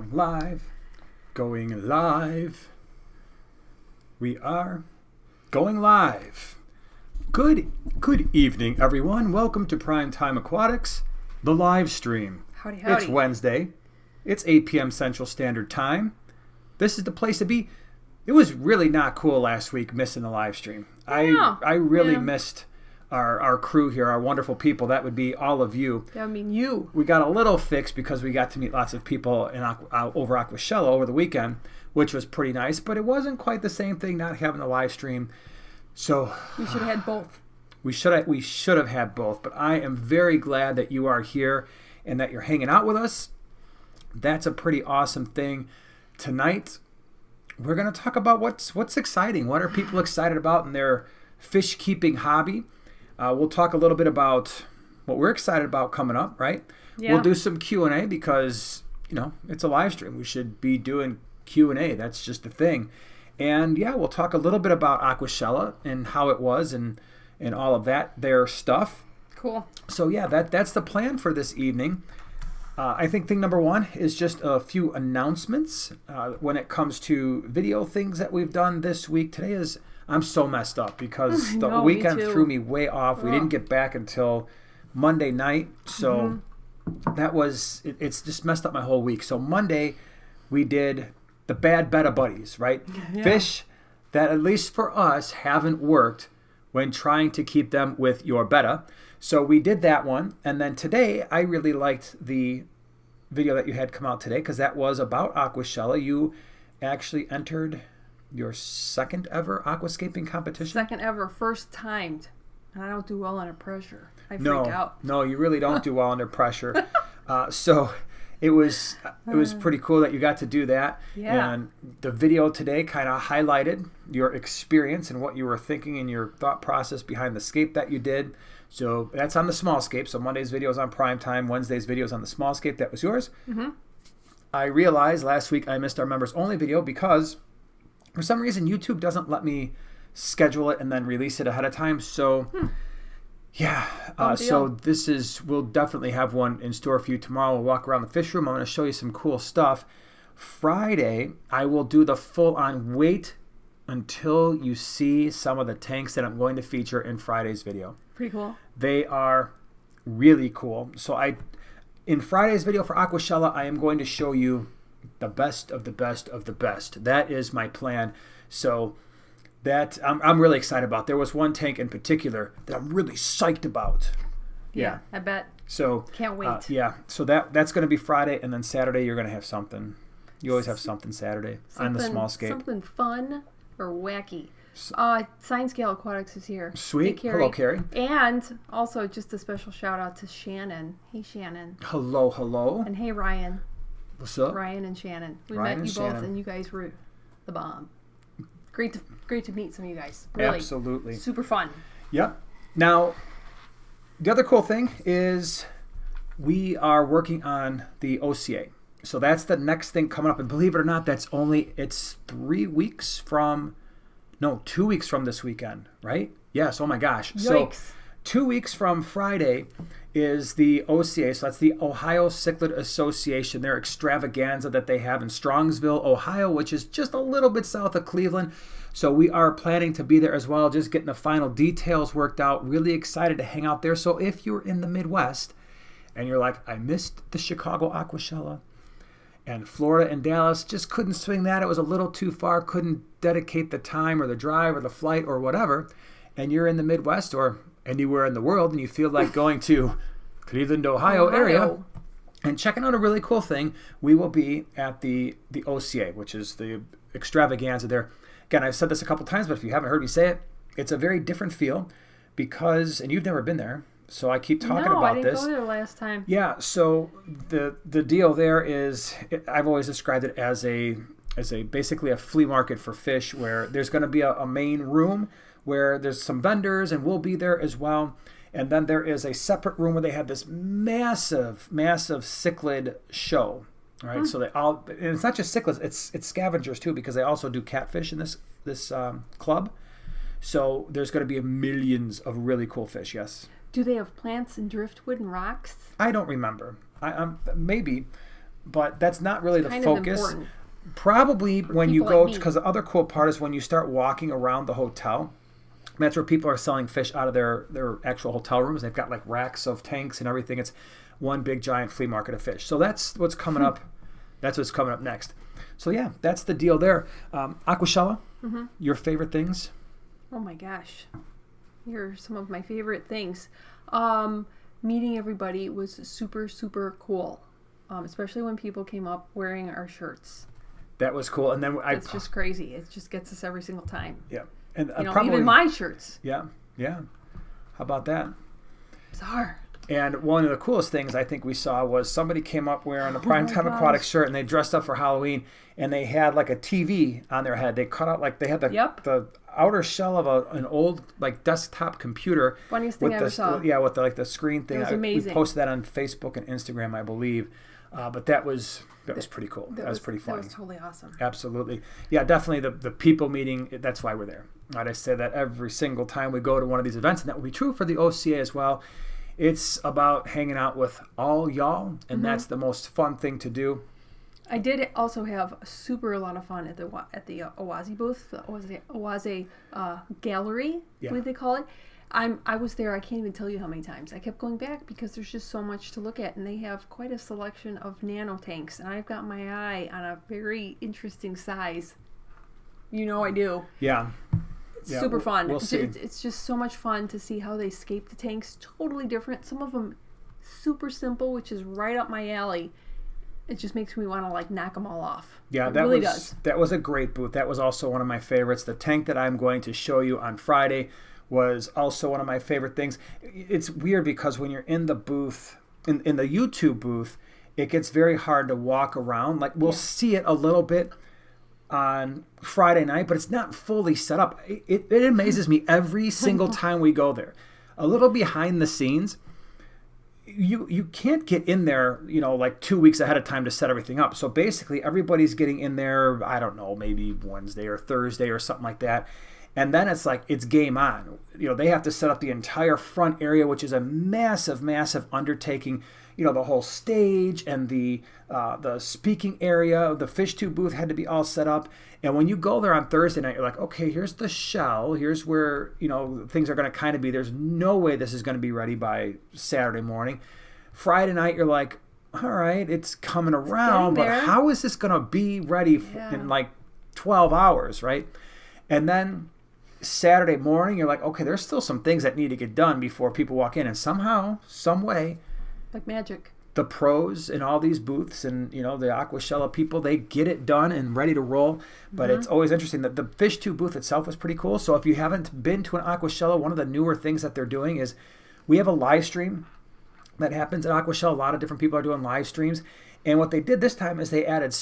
Going live. Going live. We are going live. Good evening, everyone. Welcome to Primetime Aquatics, the live stream. Howdy, howdy. It's Wednesday. It's 8 p.m. Central Standard Time. This is the place to be. It was really not cool last week missing the live stream. I really missed our crew here, our wonderful people. That would be all of you. That would mean you. We got a little fixed because we got to meet lots of people over AquaShella over the weekend, which was pretty nice, but it wasn't quite the same thing not having the live stream. So we should have had both. We should have had both, but I am very glad that you are here and that you're hanging out with us. That's a pretty awesome thing. Tonight, we're going to talk about what's exciting. What are people excited about in their fish keeping hobby? We'll talk a little bit about what we're excited about coming up, right? Yeah. We'll do some Q&A because, it's a live stream. We should be doing Q&A. That's just a thing. And yeah, we'll talk a little bit about AquaShella and how it was and all of their stuff. Cool. So yeah, that's the plan for this evening. I think thing number one is just a few announcements when it comes to video things that we've done this week. I'm so messed up because the weekend threw me way off. We didn't get back until Monday night. So it's just messed up my whole week. So Monday we did the bad Betta buddies, right? Yeah. Fish that at least for us haven't worked when trying to keep them with your Betta. So we did that one. And then today I really liked the video that you had come out today because that was about AquaShella. You actually entered your second ever aquascaping competition? Second ever, first timed. And I don't do well under pressure. I freak out. No, you really don't do well under pressure. So it was pretty cool that you got to do that. Yeah. And the video today kind of highlighted your experience and what you were thinking and your thought process behind the scape that you did. So that's on the small scape. So Monday's video is on Primetime. Wednesday's video is on the small scape. That was yours. Mm-hmm. I realized last week I missed our members only video because for some reason, YouTube doesn't let me schedule it and then release it ahead of time. So, yeah. So we'll definitely have one in store for you tomorrow. We'll walk around the fish room. I'm going to show you some cool stuff. Friday, I will do the full-on wait until you see some of the tanks that I'm going to feature in Friday's video. Pretty cool. They are really cool. So in Friday's video for AquaShella, I am going to show you the best of the best of the best. That is my plan. So that I'm really excited about. There was one tank in particular that I'm really psyched about. Yeah. I bet. So can't wait. Yeah. So that's going to be Friday, and then Saturday you're going to have something. You always have something Saturday on the small scape. Something fun or wacky. Science Scale Aquatics is here. Sweet. Hey, hello, Carrie. And also just a special shout out to Shannon. Hey, Shannon. Hello. And hey, Ryan. What's up? Ryan and Shannon. We Ryan met you and both, and you guys were the bomb. Great to meet some of you guys. Really. Absolutely. Super fun. Yep. Now, the other cool thing is we are working on the OCA. So that's the next thing coming up. And believe it or not, it's 3 weeks from, 2 weeks from this weekend, right? Yes. Oh my gosh. Yikes. So 2 weeks from Friday is the OCA. So that's the Ohio Cichlid Association, their extravaganza that they have in Strongsville, Ohio, which is just a little bit south of Cleveland. So we are planning to be there as well, just getting the final details worked out. Really excited to hang out there. So if you're in the Midwest and you're like, I missed the Chicago AquaShella and Florida and Dallas, just couldn't swing that. It was a little too far, couldn't dedicate the time or the drive or the flight or whatever, and you're in the Midwest or anywhere in the world and you feel like going to Cleveland, Ohio area and checking out a really cool thing, we will be at the OCA, which is the extravaganza there. Again, I've said this a couple times, but if you haven't heard me say it, it's a very different feel because, and you've never been there, so I keep talking about this. No, I didn't go there last time. Yeah, so the deal there is, I've always described it as basically a flea market for fish where there's going to be a main room where there's some vendors and we'll be there as well. And then there is a separate room where they have this massive cichlid show. All right, so and it's not just cichlids, it's scavengers too, because they also do catfish in this club. So there's going to be millions of really cool fish. Yes. Do they have plants and driftwood and rocks? I don't remember. Maybe, but that's not really the Kind of focus. important. Probably when you people go, like me. because the other cool part is when you start walking around the hotel. That's where people are selling fish out of their actual hotel rooms. They've got like racks of tanks and everything. It's one big giant flea market of fish. So that's what's coming up. That's what's coming up next. So yeah, that's the deal there. AquaShella, your favorite things? Oh my gosh. Here are some of my favorite things. Meeting everybody was super, super cool. Especially when people came up wearing our shirts. That was cool. And then It's just crazy. It just gets us every single time. Yeah. And Probably, even my shirts. Yeah. How about that? Bizarre. And one of the coolest things I think we saw was somebody came up wearing a Primetime gosh. Aquatics shirt, and they dressed up for Halloween, and they had like a TV on their head. They cut out they had the outer shell of an old like desktop computer. Funniest thing I ever saw. Yeah, with the screen thing. It was amazing. We posted that on Facebook and Instagram, I believe. But that was pretty cool. That was pretty funny. That was totally awesome. Absolutely. Yeah, definitely the people meeting, that's why we're there. Right, I say that every single time we go to one of these events, and that will be true for the OCA as well. It's about hanging out with all y'all, and that's the most fun thing to do. I did also have a lot of fun at the Owazi booth, the Owazi gallery, Yeah. I believe they call it. I was there, I can't even tell you how many times. I kept going back because there's just so much to look at, and they have quite a selection of nano tanks, and I've got my eye on a very interesting size. I do. Yeah. Super fun. We'll see. It's just so much fun to see how they scape the tanks. Totally different. Some of them super simple, which is right up my alley. It just makes me want to knock them all off. Yeah, it that really was does. That was a great booth. That was also one of my favorites. The tank that I'm going to show you on Friday was also one of my favorite things. It's weird because when you're in the booth, in the YouTube booth, it gets very hard to walk around. We'll see it a little bit on Friday night, but it's not fully set up. It amazes me every single time we go there. A little behind the scenes, you can't get in there, 2 weeks ahead of time to set everything up. So basically everybody's getting in there, I don't know, maybe Wednesday or Thursday or something like that. And then it's game on. They have to set up the entire front area, which is a massive, massive undertaking. The whole stage and the speaking area, the fish tube booth had to be all set up. And when you go there on Thursday night, you're like, okay, here's the shell. Here's where, things are going to kind of be. There's no way this is going to be ready by Saturday morning. Friday night, you're like, all right, it's coming around, but how is this going to be ready in 12 hours, right? And then Saturday morning, you're like, okay, there's still some things that need to get done before people walk in. And somehow, some way, like magic, the pros in all these booths and the AquaShella people, they get it done and ready to roll. But it's always interesting that the fish tube booth itself was pretty cool. So if you haven't been to an AquaShella, one of the newer things that they're doing is we have a live stream that happens at AquaShella. A lot of different people are doing live streams. And what they did this time is they added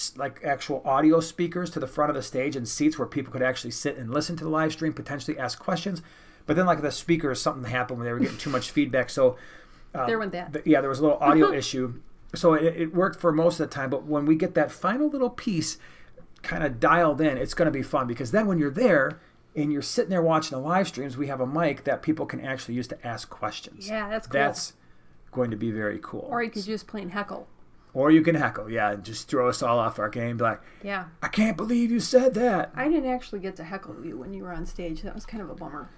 actual audio speakers to the front of the stage and seats where people could actually sit and listen to the live stream, potentially ask questions. But then the speakers, something happened when they were getting too much feedback. So there went that. There was a little audio issue. So it worked for most of the time. But when we get that final little piece kind of dialed in, it's going to be fun. Because then when you're there and you're sitting there watching the live streams, we have a mic that people can actually use to ask questions. Yeah, that's cool. That's going to be very cool. Or you could just plain heckle. Or you can heckle, and just throw us all off our game. Be like, yeah, I can't believe you said that. I didn't actually get to heckle you when you were on stage. That was kind of a bummer.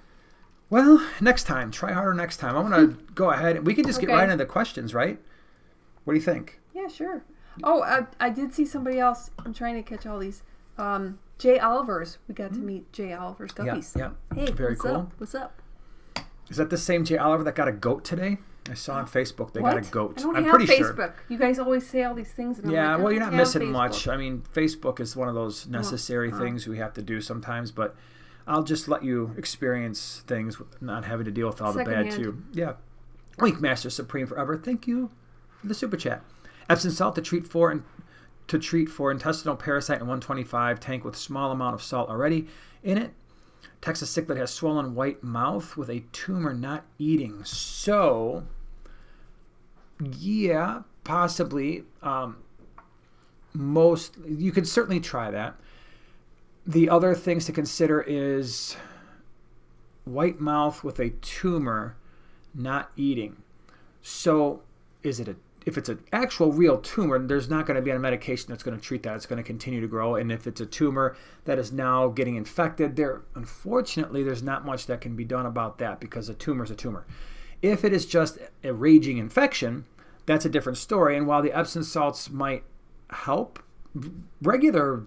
Well, next time. Try harder next time. I'm going to go ahead. We can just get right into the questions, right? What do you think? Yeah, sure. Oh, I did see somebody else. I'm trying to catch all these. Jay Oliver's. We got to meet Jay Oliver's guppies. Yeah. Hey, very cool. Up? What's up? Is that the same Jay Oliver that got a goat today? I saw on Facebook they got a goat. I'm pretty Facebook. Sure. You guys always say all these things. And yeah, I'm well, you're not missing Facebook. much. I mean, Facebook is one of those necessary things we have to do sometimes, but I'll just let you experience things with not having to deal with all the bad too. Yeah. Link Master Supreme Forever. Thank you for the super chat. Epsom salt to treat for intestinal parasite in 125 tank with small amount of salt already in it. Texas cichlid has swollen white mouth with a tumor not eating. So, yeah, possibly. You could certainly try that. The other things to consider is white mouth with a tumor not eating. So, is if it's an actual real tumor, there's not going to be a medication that's going to treat that. It's going to continue to grow. And if it's a tumor that is now getting infected, unfortunately, there's not much that can be done about that because a tumor is a tumor. If it is just a raging infection, that's a different story. And while the Epsom salts might help, regular,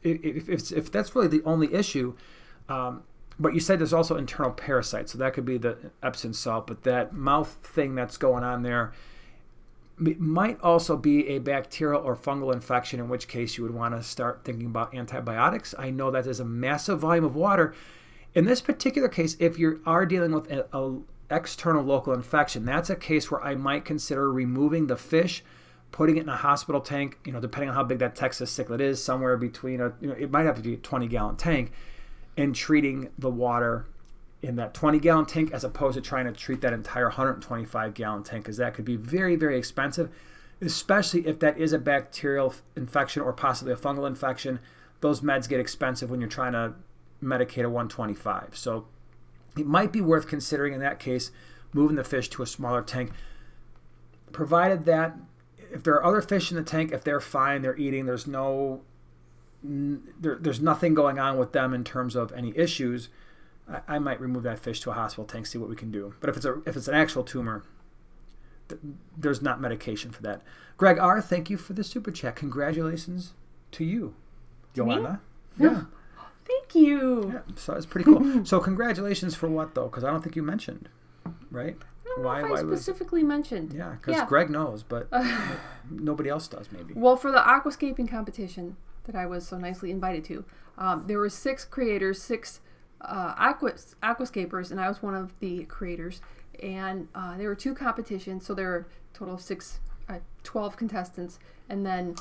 if that's really the only issue, but you said there's also internal parasites, so that could be the Epsom salt, but that mouth thing that's going on there might also be a bacterial or fungal infection, in which case you would want to start thinking about antibiotics. I know that is a massive volume of water. In this particular case, if you are dealing with an external local infection, that's a case where I might consider removing the fish, putting it in a hospital tank, depending on how big that Texas cichlid is, somewhere between, it might have to be a 20-gallon tank, and treating the water in that 20-gallon tank as opposed to trying to treat that entire 125-gallon tank, because that could be very, very expensive, especially if that is a bacterial infection or possibly a fungal infection. Those meds get expensive when you're trying to medicate a 125. So it might be worth considering in that case moving the fish to a smaller tank, provided that if there are other fish in the tank, if they're fine, they're eating, there's nothing going on with them in terms of any issues, I might remove that fish to a hospital tank, see what we can do. But if it's an actual tumor, there's not medication for that. Greg R., thank you for the super chat. Congratulations to you, Joanna. Yeah. Thank you. Yeah, so it's pretty cool. So congratulations for what, though? Because I don't think you mentioned, right? I don't know if I specifically mentioned. Yeah, because Greg knows, but nobody else does, maybe. Well, for the Aquascaping competition that I was so nicely invited to, there were 6 creators, 6 aquascapers, and I was one of the creators. And there were 2 competitions, so there were a total of 12 contestants. And then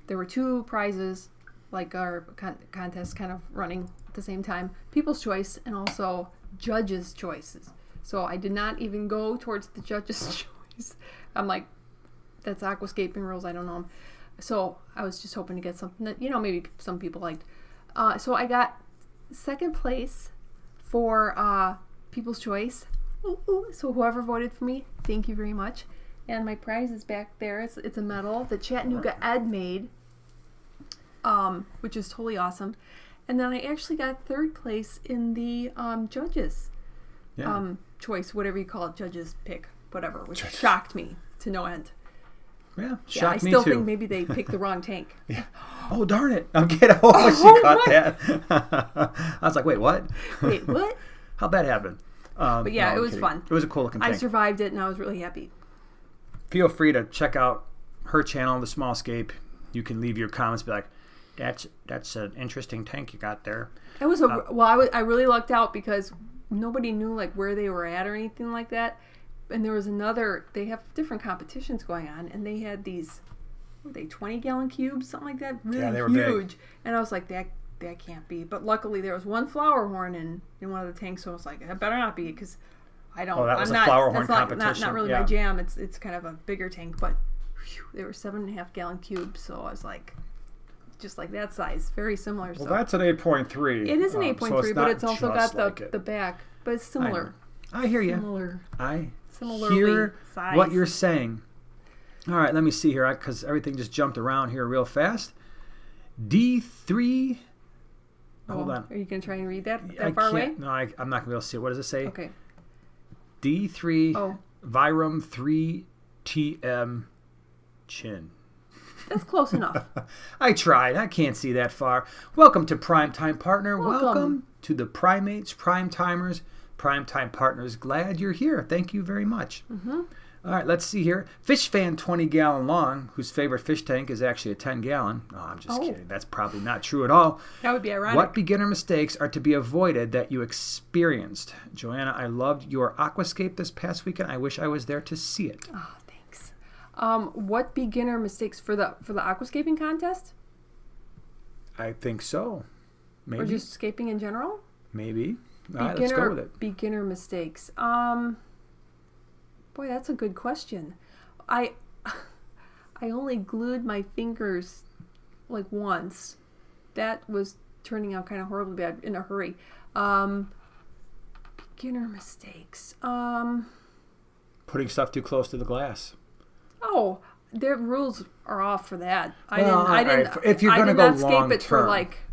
there were 2 prizes, like our contest kind of running at the same time. People's Choice and also Judges' Choices. So I did not even go towards the Judges' Choice. I'm like, that's Aquascaping rules, I don't know them. So I was just hoping to get something that, maybe some people liked. So I got 2nd place for People's Choice. So whoever voted for me, thank you very much. And my prize is back there. It's a medal that Chattanooga Ed made, which is totally awesome. And then I actually got 3rd place in the Judges' Choice, whatever you call it, Judges' Pick, whatever, which shocked me to no end. Yeah, shocked me too. I still too. think maybe they picked the wrong tank. Yeah. Oh, darn it. I'm kidding. She caught that. I was like, wait, what? Wait, what? How'd that happen? But yeah, it was fun. It was a cool looking tank. I survived it, and I was really happy. Feel free to check out her channel, The Small Scape. You can leave your comments, be like, that's an interesting tank you got there. It was I really lucked out because nobody knew like where they were at or anything like that. And there was they have different competitions going on, and they had these, were they 20-gallon cubes, something like that? Really they were huge. big. And I was like, that can't be. But luckily there was one flower horn in one of the tanks, so I was like, that better not be, because I don't. Oh, that was I'm a not, flower horn that's competition. not really my jam. It's kind of a bigger tank, but they were 7.5-gallon cubes, so I was like, just like that size, very similar. Well, that's an 8.3. It is an 8.3, so but it's also got like the back, but it's similar. I hear you. Similarly hear size. What you're saying. All right, let me see here, because everything just jumped around here real fast. D3. Hold on. Are you going to try and read that I far away? can't. No, I'm not going to be able to see it. What does it say? Okay. D3 Virum 3 TM Chin. That's close enough. I tried. I can't see that far. Welcome to Primetime Partner. Welcome to the Primates, Primetimers, Primetime Partners. Glad you're here. Thank you very much. Mm-hmm. All right, let's see here. Fish Fan 20-gallon long, whose favorite fish tank is actually a 10-gallon. No, I'm just kidding. That's probably not true at all. That would be ironic. What beginner mistakes are to be avoided that you experienced? Joanna, I loved your Aquascape this past weekend. I wish I was there to see it. Oh, thanks. What beginner mistakes for the aquascaping contest? I think so. Maybe. Or just scaping in general? Maybe. All right, let's go with it. Beginner mistakes. Boy, that's a good question. I only glued my fingers like once. That was turning out kind of horribly bad in a hurry. Beginner mistakes. Putting stuff too close to the glass. Oh, their rules are off for that. All right. If you're going to go long term. I did not scape it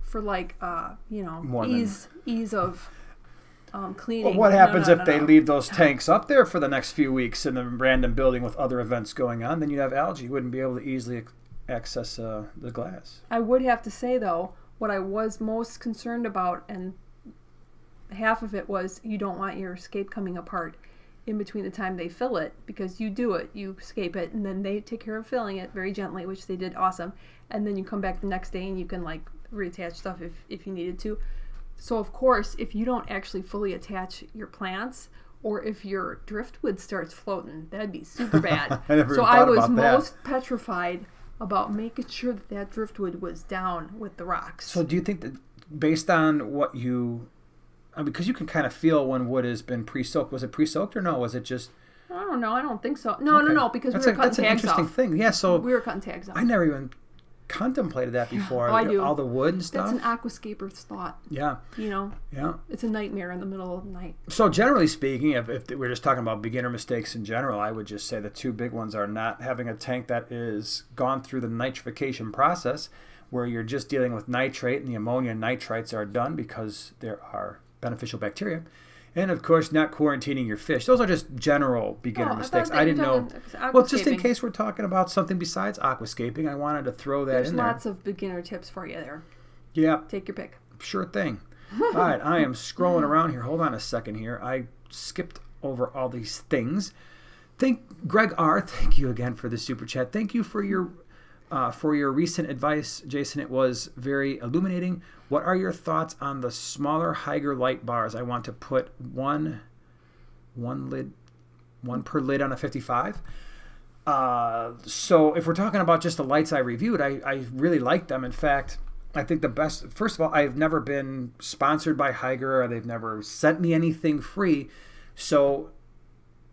for like ease of cleaning. Well, what happens if they leave those tanks up there for the next few weeks in a random building with other events going on? Then you'd have algae. You wouldn't be able to easily access the glass. I would have to say, though, what I was most concerned about, and half of it was you don't want your scape coming apart in between the time they fill it, because you do it, you scape it, and then they take care of filling it very gently, which they did awesome, and then you come back the next day and you can like reattach stuff if you needed to. So of course, if you don't actually fully attach your plants, or if your driftwood starts floating, that'd be super bad. I was most petrified about making sure that driftwood was down with the rocks. So do you think that based on what you... because you can kind of feel when wood has been pre-soaked. Was it pre-soaked or no? Was it just... I don't know. I don't think so. No, because we were cutting tags off. That's an interesting thing. Yeah, so... We were cutting tags off. I never even contemplated that before. Oh, I do. All the wood and stuff. That's an aquascaper's thought. Yeah. Yeah. It's a nightmare in the middle of the night. So generally speaking, if we're just talking about beginner mistakes in general, I would just say the two big ones are not having a tank that is gone through the nitrification process, where you're just dealing with nitrate and the ammonia and nitrites are done because there are beneficial bacteria, and of course not quarantining your fish. Those are just general beginner mistakes. I didn't know. Well, just in case we're talking about something besides aquascaping, I wanted to throw that in there. There's lots of beginner tips for you there. Yeah. Take your pick. Sure thing. All right, I am scrolling around here. Hold on a second here. I skipped over all these things. Greg R., thank you again for the super chat. Thank you for your recent advice, Jason. It was very illuminating. What are your thoughts on the smaller Haiger light bars? I want to put one per lid on a 55. So if we're talking about just the lights I reviewed, I really like them. In fact, I think the best, first of all, I've never been sponsored by Haiger, or they've never sent me anything free. So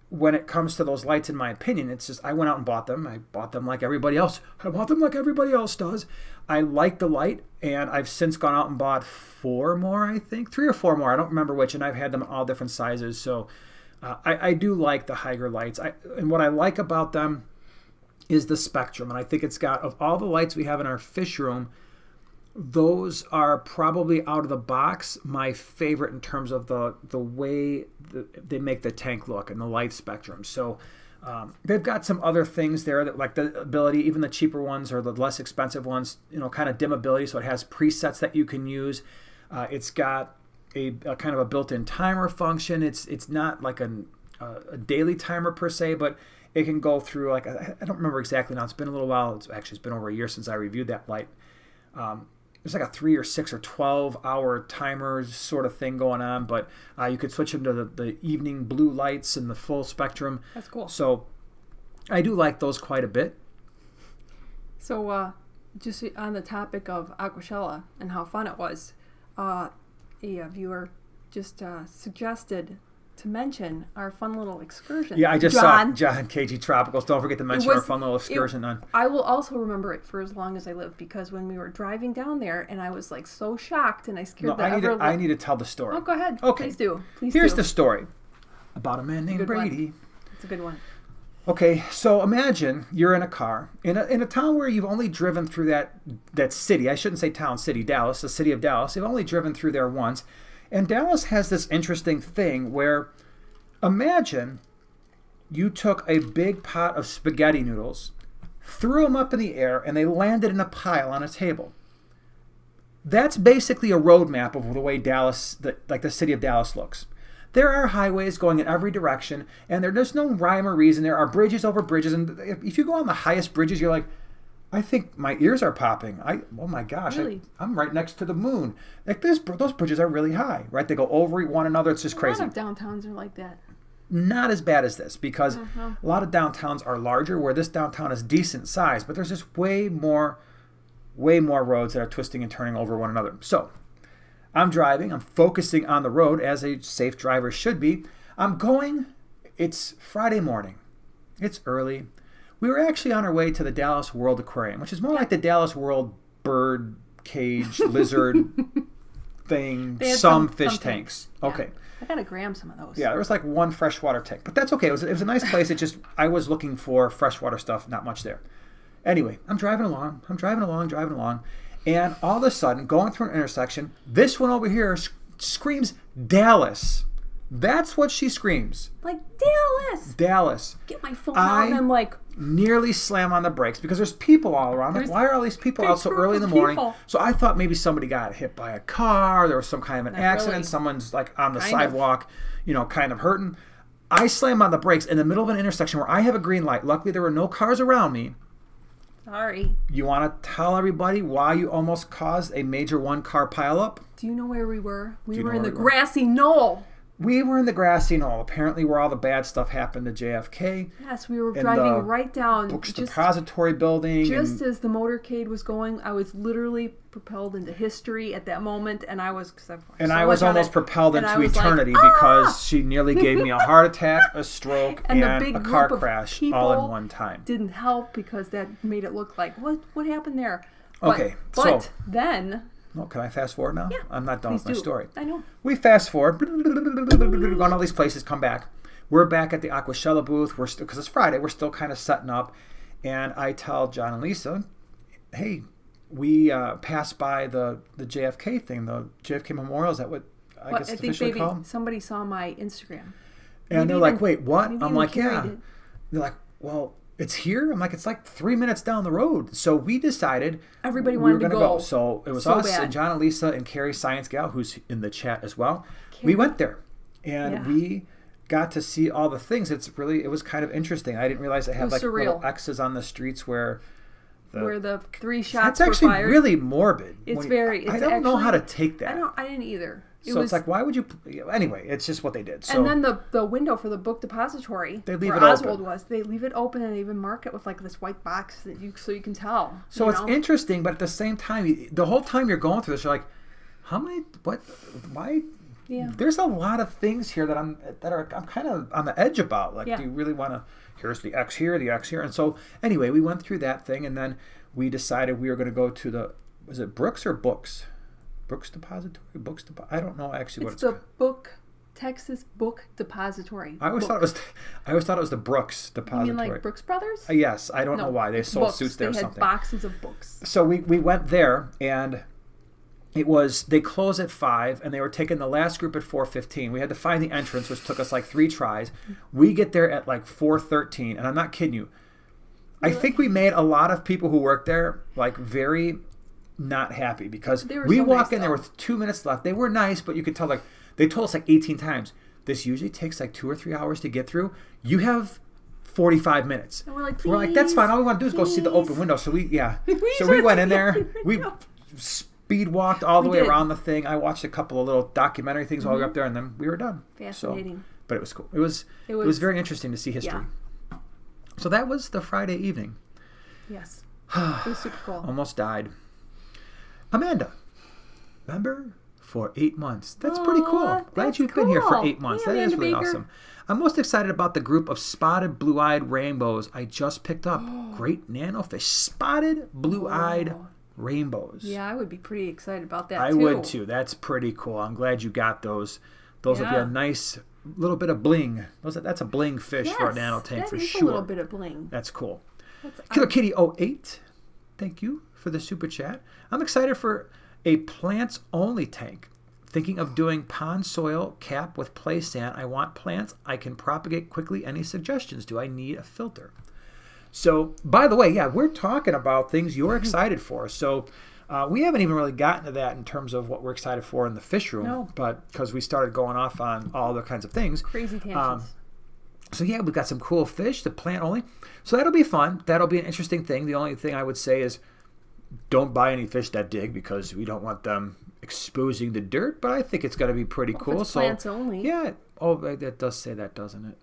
when it comes to those lights, in my opinion, it's just I went out and bought them. I bought them like everybody else. I bought them like everybody else does. I like the light, and I've since gone out and bought 4 more, I think. 3 or 4 more. I don't remember which, and I've had them in all different sizes. So I do like the Haiger lights. And what I like about them is the spectrum. And I think it's got, of all the lights we have in our fish room, those are probably out of the box my favorite in terms of the way they make the tank look and the light spectrum. So they've got some other things there that, like the ability, even the cheaper ones or the less expensive ones, kind of dimmability. So it has presets that you can use. It's got a kind of a built-in timer function. It's not like a daily timer per se, but it can go through, like, I don't remember exactly now. It's been a little while. It's been over a year since I reviewed that light. There's like a 3 or 6 or 12-hour timer sort of thing going on, but you could switch them to the evening blue lights and the full spectrum. That's cool. So I do like those quite a bit. So just on the topic of AquaShella and how fun it was, a viewer just suggested to mention our fun little excursion. Yeah, I just saw John KG Tropicals. Don't forget to mention our fun little excursion on. I will also remember it for as long as I live, because when we were driving down there, and I was like so shocked, and I scared I need to tell the story. Oh, go ahead. Okay. Please do. Here's the story about a man named Brady. It's a good one. Okay, so imagine you're in a car in a town where you've only driven through that city. I shouldn't say town, city, Dallas, the city of Dallas. You've only driven through there once. And Dallas has this interesting thing where, imagine you took a big pot of spaghetti noodles, threw them up in the air, and they landed in a pile on a table. That's basically a roadmap of the way Dallas, the city of Dallas looks. There are highways going in every direction, and there's no rhyme or reason. There are bridges over bridges, and if you go on the highest bridges, you're like, I think my ears are popping. Oh my gosh, really? I'm right next to the moon. Like those bridges are really high, right? They go over one another. It's just crazy. A lot of downtowns are like that. Not as bad as this, because a lot of downtowns are larger, where this downtown is decent size, but there's just way more roads that are twisting and turning over one another. So I'm driving. I'm focusing on the road, as a safe driver should be. It's Friday morning. It's early. We were actually on our way to the Dallas World Aquarium, which is more like the Dallas World bird cage lizard thing, They had some fish some tanks. Yeah. Okay. I gotta gram some of those. Yeah, there was like one freshwater tank, but that's okay. It was a nice place. It just, I was looking for freshwater stuff, not much there. Anyway, I'm driving along, and all of a sudden, going through an intersection, this one over here screams Dallas. That's what she screams. Like, Dallas! Dallas. Get my phone out and I'm like... nearly slam on the brakes because there's people all around. Like, why are all these people out so early in the morning? So I thought maybe somebody got hit by a car. There was some kind of an accident. Really. Someone's like on the sidewalk, kind of hurting. I slam on the brakes in the middle of an intersection where I have a green light. Luckily, there were no cars around me. Sorry. You want to tell everybody why you almost caused a major one-car pileup? Do you know where we were? We were in the grassy knoll. We were in the grassy knoll, apparently where all the bad stuff happened to JFK. Yes, we were driving right down. Books Depository building. Just as the motorcade was going, I was literally propelled into history at that moment, and I was... I was almost propelled into eternity because she nearly gave me a heart attack, a stroke, and a car crash all in one time. Didn't help because that made it look like, what happened there? Okay, but then... Oh, can I fast forward now? Yeah, I'm not done with my story. I know. We fast forward, gone all these places, come back. We're back at the AquaShella booth. We're still, because it's Friday, we're still kind of setting up. And I tell John and Lisa, hey, we passed by the JFK thing, the JFK Memorial. Is that what I guess it's officially called? Somebody saw my Instagram. And they're like, wait, what? I'm like, yeah. They're like, well, it's here? I'm like, it's like 3 minutes down the road. So we decided everybody wanted to go. So it was us and John and Lisa and Carrie, Science Gal, who's in the chat as well. We went there and we got to see all the things. It was kind of interesting. I didn't realize they have like little X's on the streets where the 3 shots were fired. That's actually really morbid. I don't know how to take that. I didn't either. It's like, why would you... Anyway, it's just what they did. So, and then the window for the book depository, they leave where it Oswald open. they leave it open, and they even mark it with like this white box so you can tell. So it's interesting, but at the same time, the whole time you're going through this, you're like, why... Yeah. There's a lot of things here that I'm kind of on the edge about. Like, do you really want to... Here's the X here, the X here. And so, anyway, we went through that thing, and then we decided we were going to go to the... Was it Brooks or Books? Brooks Depository? I don't know actually what it's called. It's the Texas Book Depository. I always thought it was the Brooks Depository. You mean like Brooks Brothers? Yes. I don't know why. They sold suits there or something. They had boxes of books. So we went there, and they closed at 5, and they were taking the last group at 4:15. We had to find the entrance, which took us like 3 tries. We get there at like 4:13, and I'm not kidding you. Really? I think we made a lot of people who work there like very not happy because we walk in there with 2 minutes left. They were nice, but you could tell, like, they told us like 18 times, this usually takes like 2 or 3 hours to get through. You have 45 minutes. And we're like, that's fine. All we want to do is go see the open window. So we went in there. We speed walked all the way around the thing. I watched a couple of little documentary things while we were up there, and then we were done. Fascinating. But it was cool. It was very interesting to see history. Yeah. So that was the Friday evening. Yes. It was super cool. Almost died. Amanda, member for 8 months. That's pretty cool. Glad you've been here for 8 months. Yeah, that is really awesome. I'm most excited about the group of spotted blue-eyed rainbows I just picked up. Great nanofish. Spotted blue-eyed rainbows. Yeah, I would be pretty excited about that, I would, too. That's pretty cool. I'm glad you got those. Those will be a nice little bit of bling. That's a bling fish for a nano tank for sure. A little bit of bling. That's cool. Killer Kitty 08. Thank you for the super chat. I'm excited for a plants-only tank. Thinking of doing pond soil cap with play sand. I want plants I can propagate quickly. Any suggestions? Do I need a filter? So, by the way, we're talking about things you're excited for. So, we haven't even really gotten to that in terms of what we're excited for in the fish room, but because we started going off on all other kinds of things. Crazy tangents. So we've got some cool fish, the plant only. So that'll be fun. That'll be an interesting thing. The only thing I would say is don't buy any fish that dig because we don't want them exposing the dirt, but I think it's going to be pretty cool. It's plants only. Yeah. Oh, that does say that, doesn't it?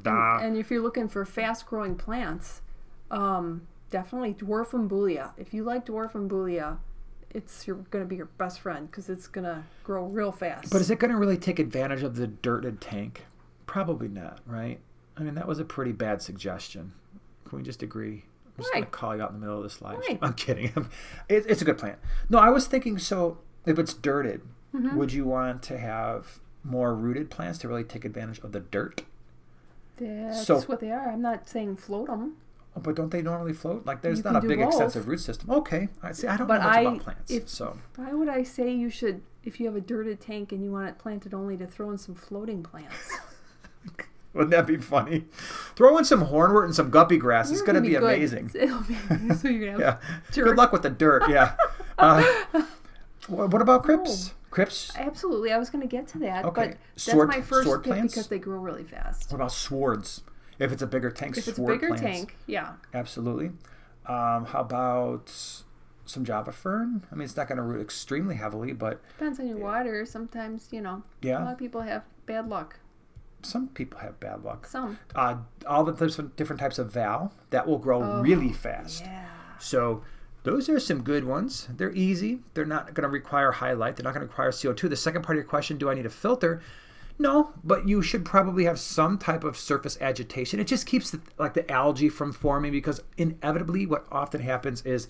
And if you're looking for fast-growing plants, definitely Dwarfambulia. If you like Dwarfambulia, you're going to be your best friend because it's going to grow real fast. But is it going to really take advantage of the dirted tank? Probably not, right? I mean, that was a pretty bad suggestion. Can we just agree? I'm just going to call you out in the middle of this live stream. I'm kidding. It's a good plant. No, I was thinking, so if it's dirted, would you want to have more rooted plants to really take advantage of the dirt? That's what they are. I'm not saying float them. But don't they normally float? Like, there's You not a can big do both. extensive root system. Okay, I see. I don't know much about plants. Why would I say you should, if you have a dirted tank and you want it planted only to throw in some floating plants? Wouldn't that be funny? Throw in some hornwort and some guppy grass. It's going to be good. amazing. It'll be, so you're gonna have dirt. Good luck with the dirt. Yeah. What about crypts? Crypts? Absolutely. I was going to get to that. Okay. But that's my first pick plants? because they grow really fast. What about swords? If it's a bigger tank, If it's a bigger tank, yeah. Absolutely. How about some Java fern? I mean, it's not going to root extremely heavily, but... Depends on your water. Sometimes, a lot of people have bad luck. Some people have bad luck. Some. All the different types of val that will grow really fast. Yeah. So those are some good ones. They're easy. They're not going to require high light. They're not going to require CO2. The second part of your question, do I need a filter? No, but you should probably have some type of surface agitation. It just keeps the algae from forming, because inevitably what often happens is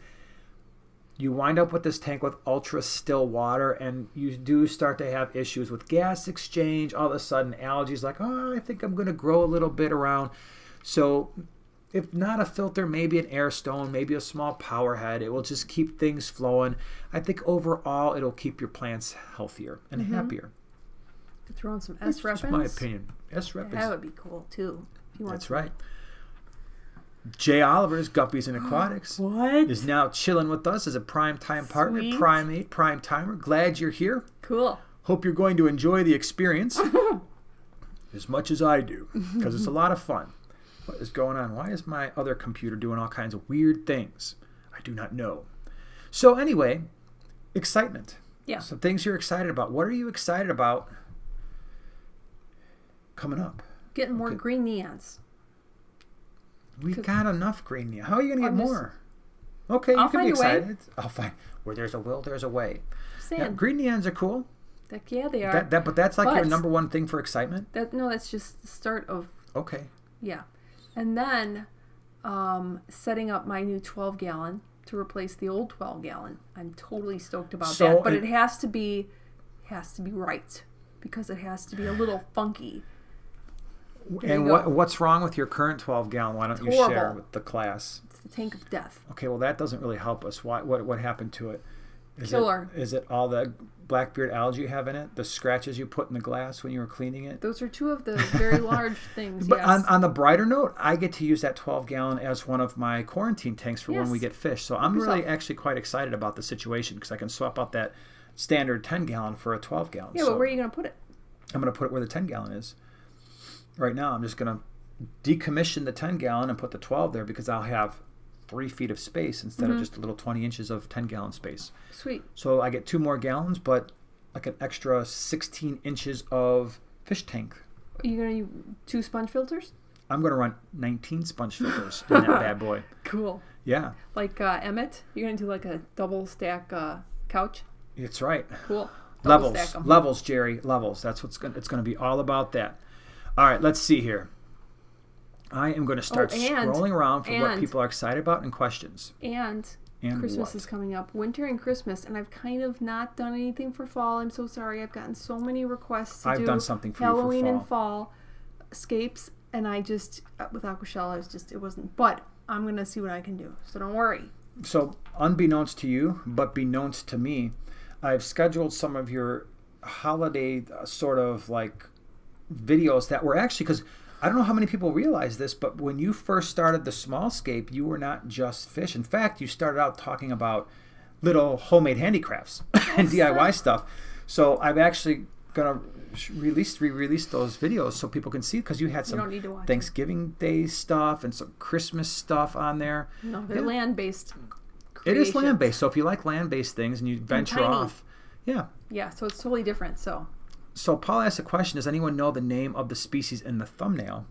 you wind up with this tank with ultra still water, and you do start to have issues with gas exchange. All of a sudden algae is like, oh, I think I'm going to grow a little bit around. So if not a filter, maybe an air stone, maybe a small power head. It will just keep things flowing. I think overall it'll keep your plants healthier and happier. Throw in some S-Repens. That's my opinion. S-Repens. That would be cool too. If you want That's right. Jay Oliver's Guppies and Aquatics is now chilling with us as a prime time partner, primate, prime timer. Glad you're here. Cool. Hope you're going to enjoy the experience as much as I do, because it's a lot of fun. What is going on? Why is my other computer doing all kinds of weird things? I do not know. So anyway, excitement. Yeah. Some things you're excited about. What are you excited about coming up? Getting more green neons. We've got enough green neon. How are you going to get more? Okay, you can be excited. I'll find. Where there's a will, there's a way. Yeah, green neons are cool. Yeah, they are. But that's like your number one thing for excitement? No, that's just the start of... Okay. Yeah. And then setting up my new 12-gallon to replace the old 12-gallon. I'm totally stoked about that. But it has to be right, because it has to be a little funky. And what's wrong with your current 12-gallon? Why don't you share with the class? It's the tank of death. Okay, well, that doesn't really help us. What happened to it? Killer. Is it all the blackbeard algae you have in it? The scratches you put in the glass when you were cleaning it? Those are two of the very large things, But yes. on the brighter note, I get to use that 12-gallon as one of my quarantine tanks for when we get fish. So I'm really actually quite excited about the situation, because I can swap out that standard 10-gallon for a 12-gallon. Yeah, but where are you going to put it? I'm going to put it where the 10-gallon is. Right now, I'm just going to decommission the 10-gallon and put the 12 there, because I'll have 3 feet of space instead of just a little 20 inches of 10-gallon space. Sweet. So I get 2 more gallons, but like an extra 16 inches of fish tank. Are you going to use 2 sponge filters? I'm going to run 19 sponge filters in that bad boy. Cool. Yeah. Like Emmett? You're going to do like a double stack couch? It's right. Cool. Levels, Jerry. Levels. That's what's it's going to be all about that. All right, let's see here. I am going to start scrolling around for what people are excited about and questions. And Christmas is coming up. Winter and Christmas. And I've kind of not done anything for fall. I'm so sorry. I've gotten so many requests to do done something for Halloween you for and fall scapes. And I just, with AquaShella, it wasn't. But I'm going to see what I can do. So don't worry. So unbeknownst to you, but beknownst to me, I've scheduled some of your holiday sort of like videos that were actually, because I don't know how many people realize this, but when you first started the small scape, you were not just fish. In fact, you started out talking about little homemade handicrafts and DIY stuff. So I'm actually going to re-release those videos so people can see, because you had some Thanksgiving Day stuff and some Christmas stuff on there. No, they're land-based creations. It is land-based. So if you like land-based things and you venture off. Yeah. Yeah, so it's totally different. So Paul asked a question, does anyone know the name of the species in the thumbnail?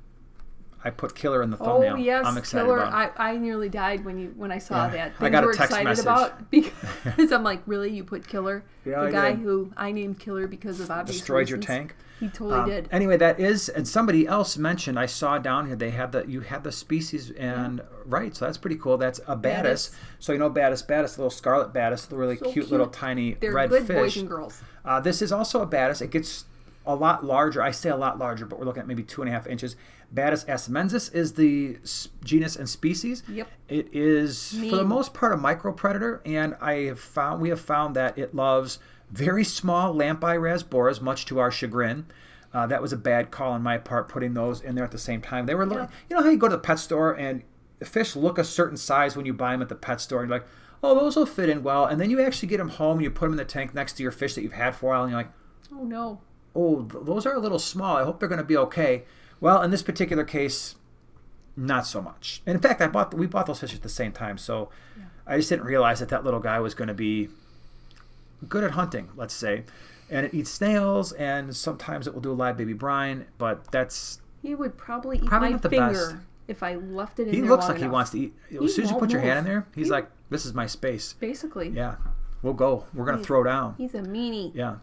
I put killer in the thumbnail. Oh, yes, I'm excited killer. about it. I nearly died when I saw that. I got a text message. About because I'm like, really? You put killer? Yeah, the guy who I named Killer because of obvious destroyed reasons. your tank? He totally did. Anyway, that is, and somebody else mentioned, I saw down here, you had the species, and right, so that's pretty cool. That's a Battis. So you know Battis, little scarlet Battis, the really So cute little tiny They're red good fish. boys and girls. This is also a Battis. It gets a lot larger. I say a lot larger, but we're looking at maybe 2.5 inches. Battis asamensis is the genus and species. Yep. It is, for the most part, a micropredator, and we have found that it loves very small lampi rasboras, much to our chagrin. That was a bad call on my part, putting those in there at the same time. They were, you know how you go to the pet store and the fish look a certain size when you buy them at the pet store, and you're like, oh, those will fit in well, and then you actually get them home and you put them in the tank next to your fish that you've had for a while, and you're like, oh no. Oh, those are a little small. I hope they're going to be okay. Well, in this particular case, not so much. And in fact, we bought those fish at the same time, so I just didn't realize that little guy was going to be good at hunting, let's say. And it eats snails, and sometimes it will do a live baby brine, but that's... He would probably eat my finger if I left it in there. He looks like he wants to eat. As soon as you put your hand in there, he's like, this is my space. Basically. Yeah. We'll go. We're going to throw down. He's a meanie. Yeah.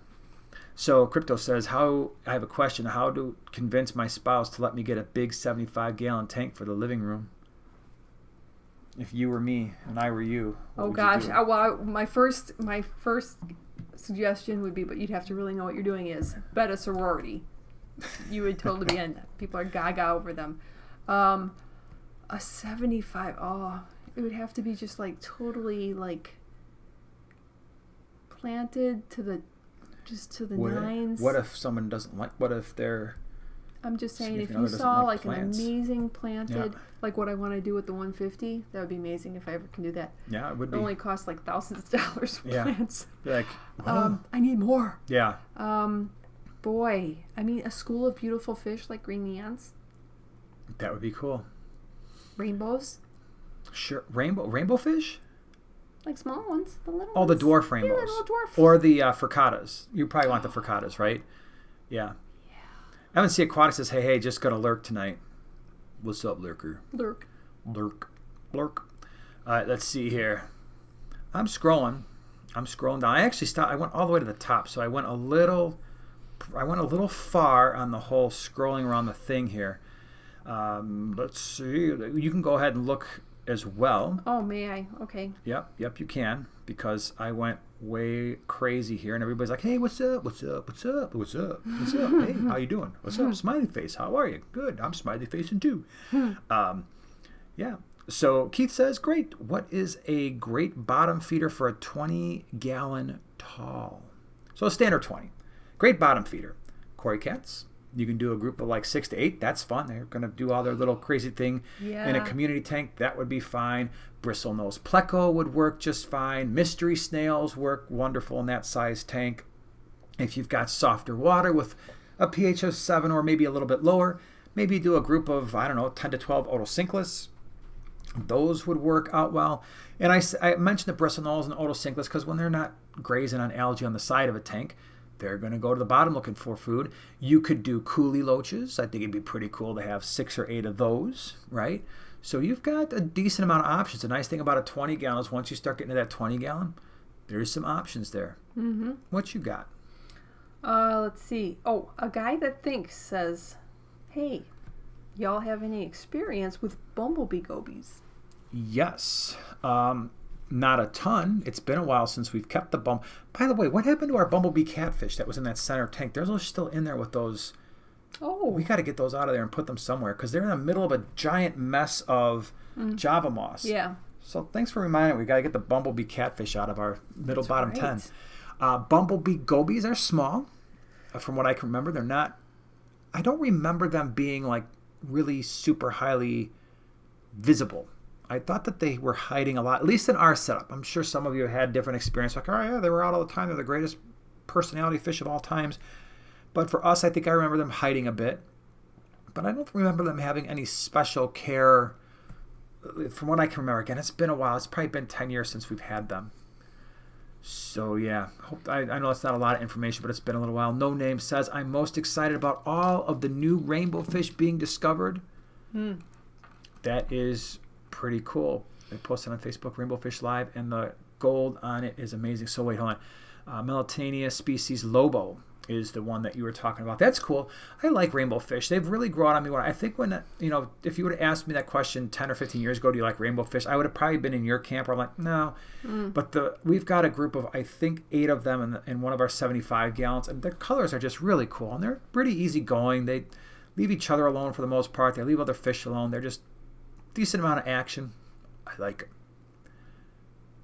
So Crypto says, I have a question. How to convince my spouse to let me get a big 75-gallon tank for the living room? If you were me and I were you, what would you do? Well, my first suggestion would be, but you'd have to really know what you're doing, is Betta sorority. You would totally be in. People are gaga over them. A 75, it would have to be just like totally like planted to the nines. What if someone doesn't like? What if they're? I'm just saying, if you saw like an amazing planted, like what I want to do with the 150, that would be amazing if I ever can do that. Yeah, it would be. It only costs like thousands of dollars for plants. You're like, wow. I need more. Yeah. Boy, I mean, a school of beautiful fish like green neons. That would be cool. Rainbows. Sure, rainbow fish. Like small ones, the little ones. The dwarf rainbows. Yeah, the little dwarf. Or the furcadas. You probably want the furcadas, right? Yeah. Evan C. Aquatics says, hey, just got to lurk tonight. What's up, lurker? Lurk. All right, let's see here. I'm scrolling down. I actually stopped. I went all the way to the top, so I went a little far on the whole scrolling around the thing here. Let's see. You can go ahead and look as well. Oh, may I? Okay. Yep, you can, because I went way crazy here, and everybody's like, hey, what's up? Hey, how you doing? What's up? Smiley face, how are you? Good, I'm smiley facing too. Yeah. So Keith says, great. What is a great bottom feeder for a 20-gallon tall? So a standard 20. Great bottom feeder. Koi cats. You can do a group of like 6 to 8. That's fun. They're going to do all their little crazy thing in a community tank. That would be fine. Bristlenose pleco would work just fine. Mystery snails work wonderful in that size tank. If you've got softer water with a pH of 7 or maybe a little bit lower, maybe do a group of, 10 to 12 otocinclus. Those would work out well. And I mentioned the bristlenose and otocinclus because when they're not grazing on algae on the side of a tank, they're going to go to the bottom looking for food. You could do coolie loaches. I think it'd be pretty cool to have 6 or 8 of those, right? So you've got a decent amount of options. The nice thing about a 20 gallon is once you start getting to that 20 gallon, there's some options there. Mm-hmm. What you got? Let's see. Oh, a guy that thinks says, hey, y'all have any experience with bumblebee gobies? Yes. Not a ton. It's been a while since we've kept the bumble. By the way, what happened to our bumblebee catfish that was in that center tank? Those still in there with those. Oh. We got to get those out of there and put them somewhere because they're in the middle of a giant mess of Java moss. Yeah. So thanks for reminding me. We got to get the bumblebee catfish out of our bottom 10. Bumblebee gobies are small. From what I can remember, they're not. I don't remember them being like really super highly visible. I thought that they were hiding a lot, at least in our setup. I'm sure some of you had different experience. Like, oh yeah, they were out all the time. They're the greatest personality fish of all times. But for us, I think I remember them hiding a bit. But I don't remember them having any special care. From what I can remember, again, it's been a while. It's probably been 10 years since we've had them. So yeah, I know it's not a lot of information, but it's been a little while. No Name says, I'm most excited about all of the new rainbow fish being discovered. That is pretty cool. They posted on Facebook, Rainbow Fish Live, and the gold on it is amazing. So wait, hold on. Melitania species Lobo. is the one that you were talking about. That's cool. I like rainbow fish. They've really grown on me. I think when, if you would have asked me that question 10 or 15 years ago, do you like rainbow fish? I would have probably been in your camp where I'm like, no. But we've got a group of, I think, 8 of them in one of our 75 gallons. And their colors are just really cool. And they're pretty easygoing. They leave each other alone for the most part. They leave other fish alone. They're just decent amount of action. I like it.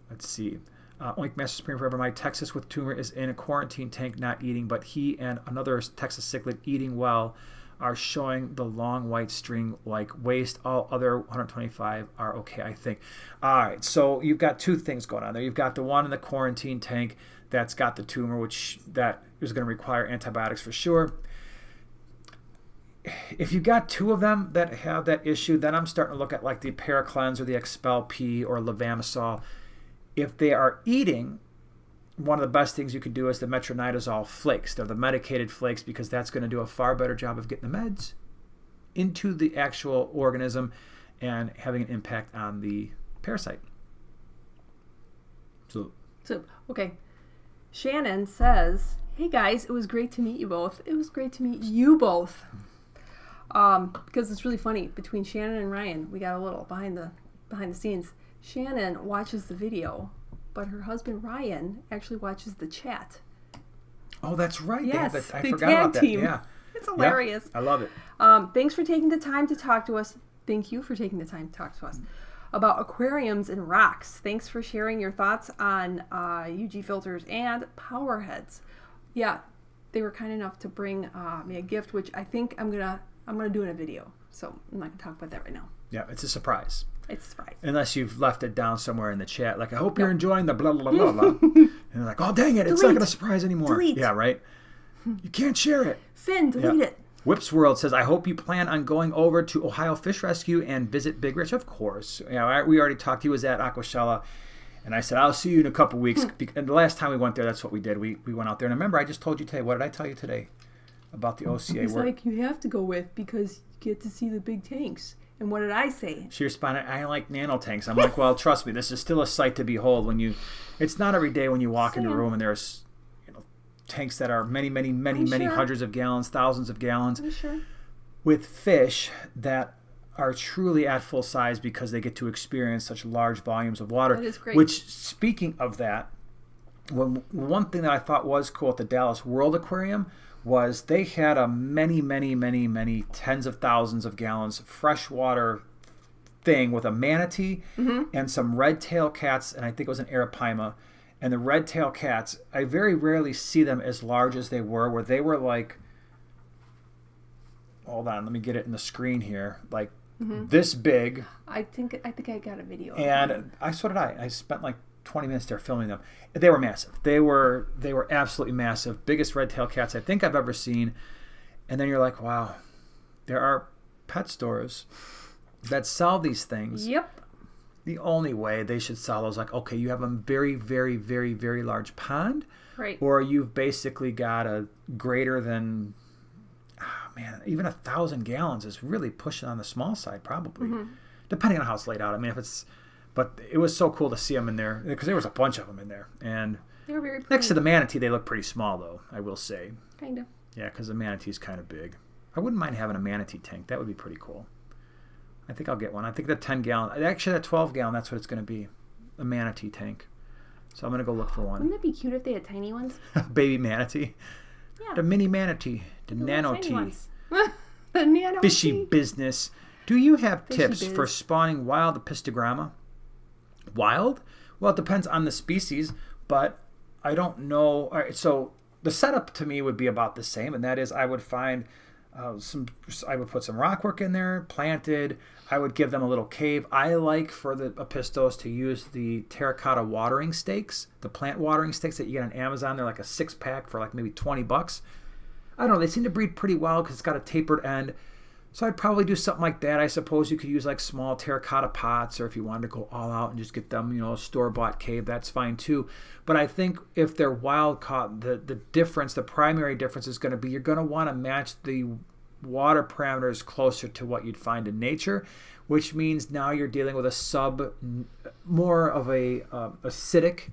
Let's see. Oink Master Supreme Forever. My Texas with tumor is in a quarantine tank not eating, but he and another Texas cichlid eating well are showing the long white string like waist. All other 125 are okay, I think. All right, so you've got 2 things going on there. You've got the one in the quarantine tank that's got the tumor, which that is going to require antibiotics for sure. If you got 2 of them that have that issue, then I'm starting to look at like the Paracleanse or the Expel P or Levamisole. If they are eating, one of the best things you could do is the metronidazole flakes. They're the medicated flakes because that's going to do a far better job of getting the meds into the actual organism and having an impact on the parasite. So okay. Shannon says, hey guys, it was great to meet you both. It was great to meet you both. Because it's really funny. Between Shannon and Ryan, we got a little behind the scenes. Shannon watches the video, but her husband Ryan actually watches the chat. Oh, that's right. Yes, I forgot about that. Team. Yeah, it's hilarious. Yeah, I love it. Thanks for taking the time to talk to us. Thank you for taking the time to talk to us about aquariums and rocks. Thanks for sharing your thoughts on UG filters and power heads. Yeah, they were kind enough to bring me a gift, which I think I'm gonna do in a video. So I'm not gonna talk about that right now. Yeah, it's a surprise. It's a surprise. Unless you've left it down somewhere in the chat. Like, I hope you're enjoying the blah, blah, blah, blah. And they're like, oh, dang it. It's not going to surprise anymore. Delete. Yeah, right? You can't share it. Finn, delete it. Whips World says, I hope you plan on going over to Ohio Fish Rescue and visit Big Rich. Of course. Yeah, we already talked. He was at AquaShella. And I said, I'll see you in a couple weeks. And the last time we went there, that's what we did. We went out there. And remember, I just told you today. What did I tell you today about the OCA? He's like, you have to go with because you get to see the big tanks. And what did I say? She responded, I like nano tanks. I'm like, well, trust me, this is still a sight to behold. It's not every day when you walk into a room and there's tanks that are many hundreds of gallons, thousands of gallons, with fish that are truly at full size because they get to experience such large volumes of water. That is great. Which, speaking of that, one thing that I thought was cool at the Dallas World Aquarium was they had a many tens of thousands of gallons freshwater thing with a manatee and some red-tail cats, and I think it was an arapaima. And the red-tail cats, I very rarely see them as large as they were, where they were like, hold on, let me get it in the screen here, like this big. I think I got a video. And so did I. I spent like 20 minutes there filming them. They were massive. They were absolutely massive. Biggest red-tailed cats I think I've ever seen. And then you're like, wow, there are pet stores that sell these things. Yep. The only way they should sell those, like, okay, you have a very large pond. Right. Or you've basically got a greater than, even 1,000 gallons is really pushing on the small side probably. Depending on how it's laid out. I mean, but it was so cool to see them in there because there was a bunch of them in there. And they were very pretty. Next to the manatee, they look pretty small, though, I will say. Kind of. Yeah, because the manatee's kind of big. I wouldn't mind having a manatee tank. That would be pretty cool. I think I'll get one. I think the 10-gallon, actually that 12-gallon, that's what it's going to be, a manatee tank. So I'm going to go look for one. Wouldn't it be cute if they had tiny ones? Baby manatee. Yeah. The mini manatee. The nano tiny tea. Ones. The nano Fishy tea. business. Do you have Fishy tips biz. for spawning wild apistogramma? Wild? Well, it depends on the species, but I don't know. All right, so the setup to me would be about the same, and that is I would find I would put some rockwork in there, planted. I would give them a little cave. I like for the apistos to use the terracotta watering stakes, the plant watering stakes that you get on Amazon. They're like a 6-pack for like maybe $20. I don't know. They seem to breed pretty well because it's got a tapered end. So I'd probably do something like that. I suppose you could use like small terracotta pots, or if you wanted to go all out and just get them, a store-bought cave, that's fine too. But I think if they're wild caught, the difference, the primary difference is going to be you're going to want to match the water parameters closer to what you'd find in nature, which means now you're dealing with more of a acidic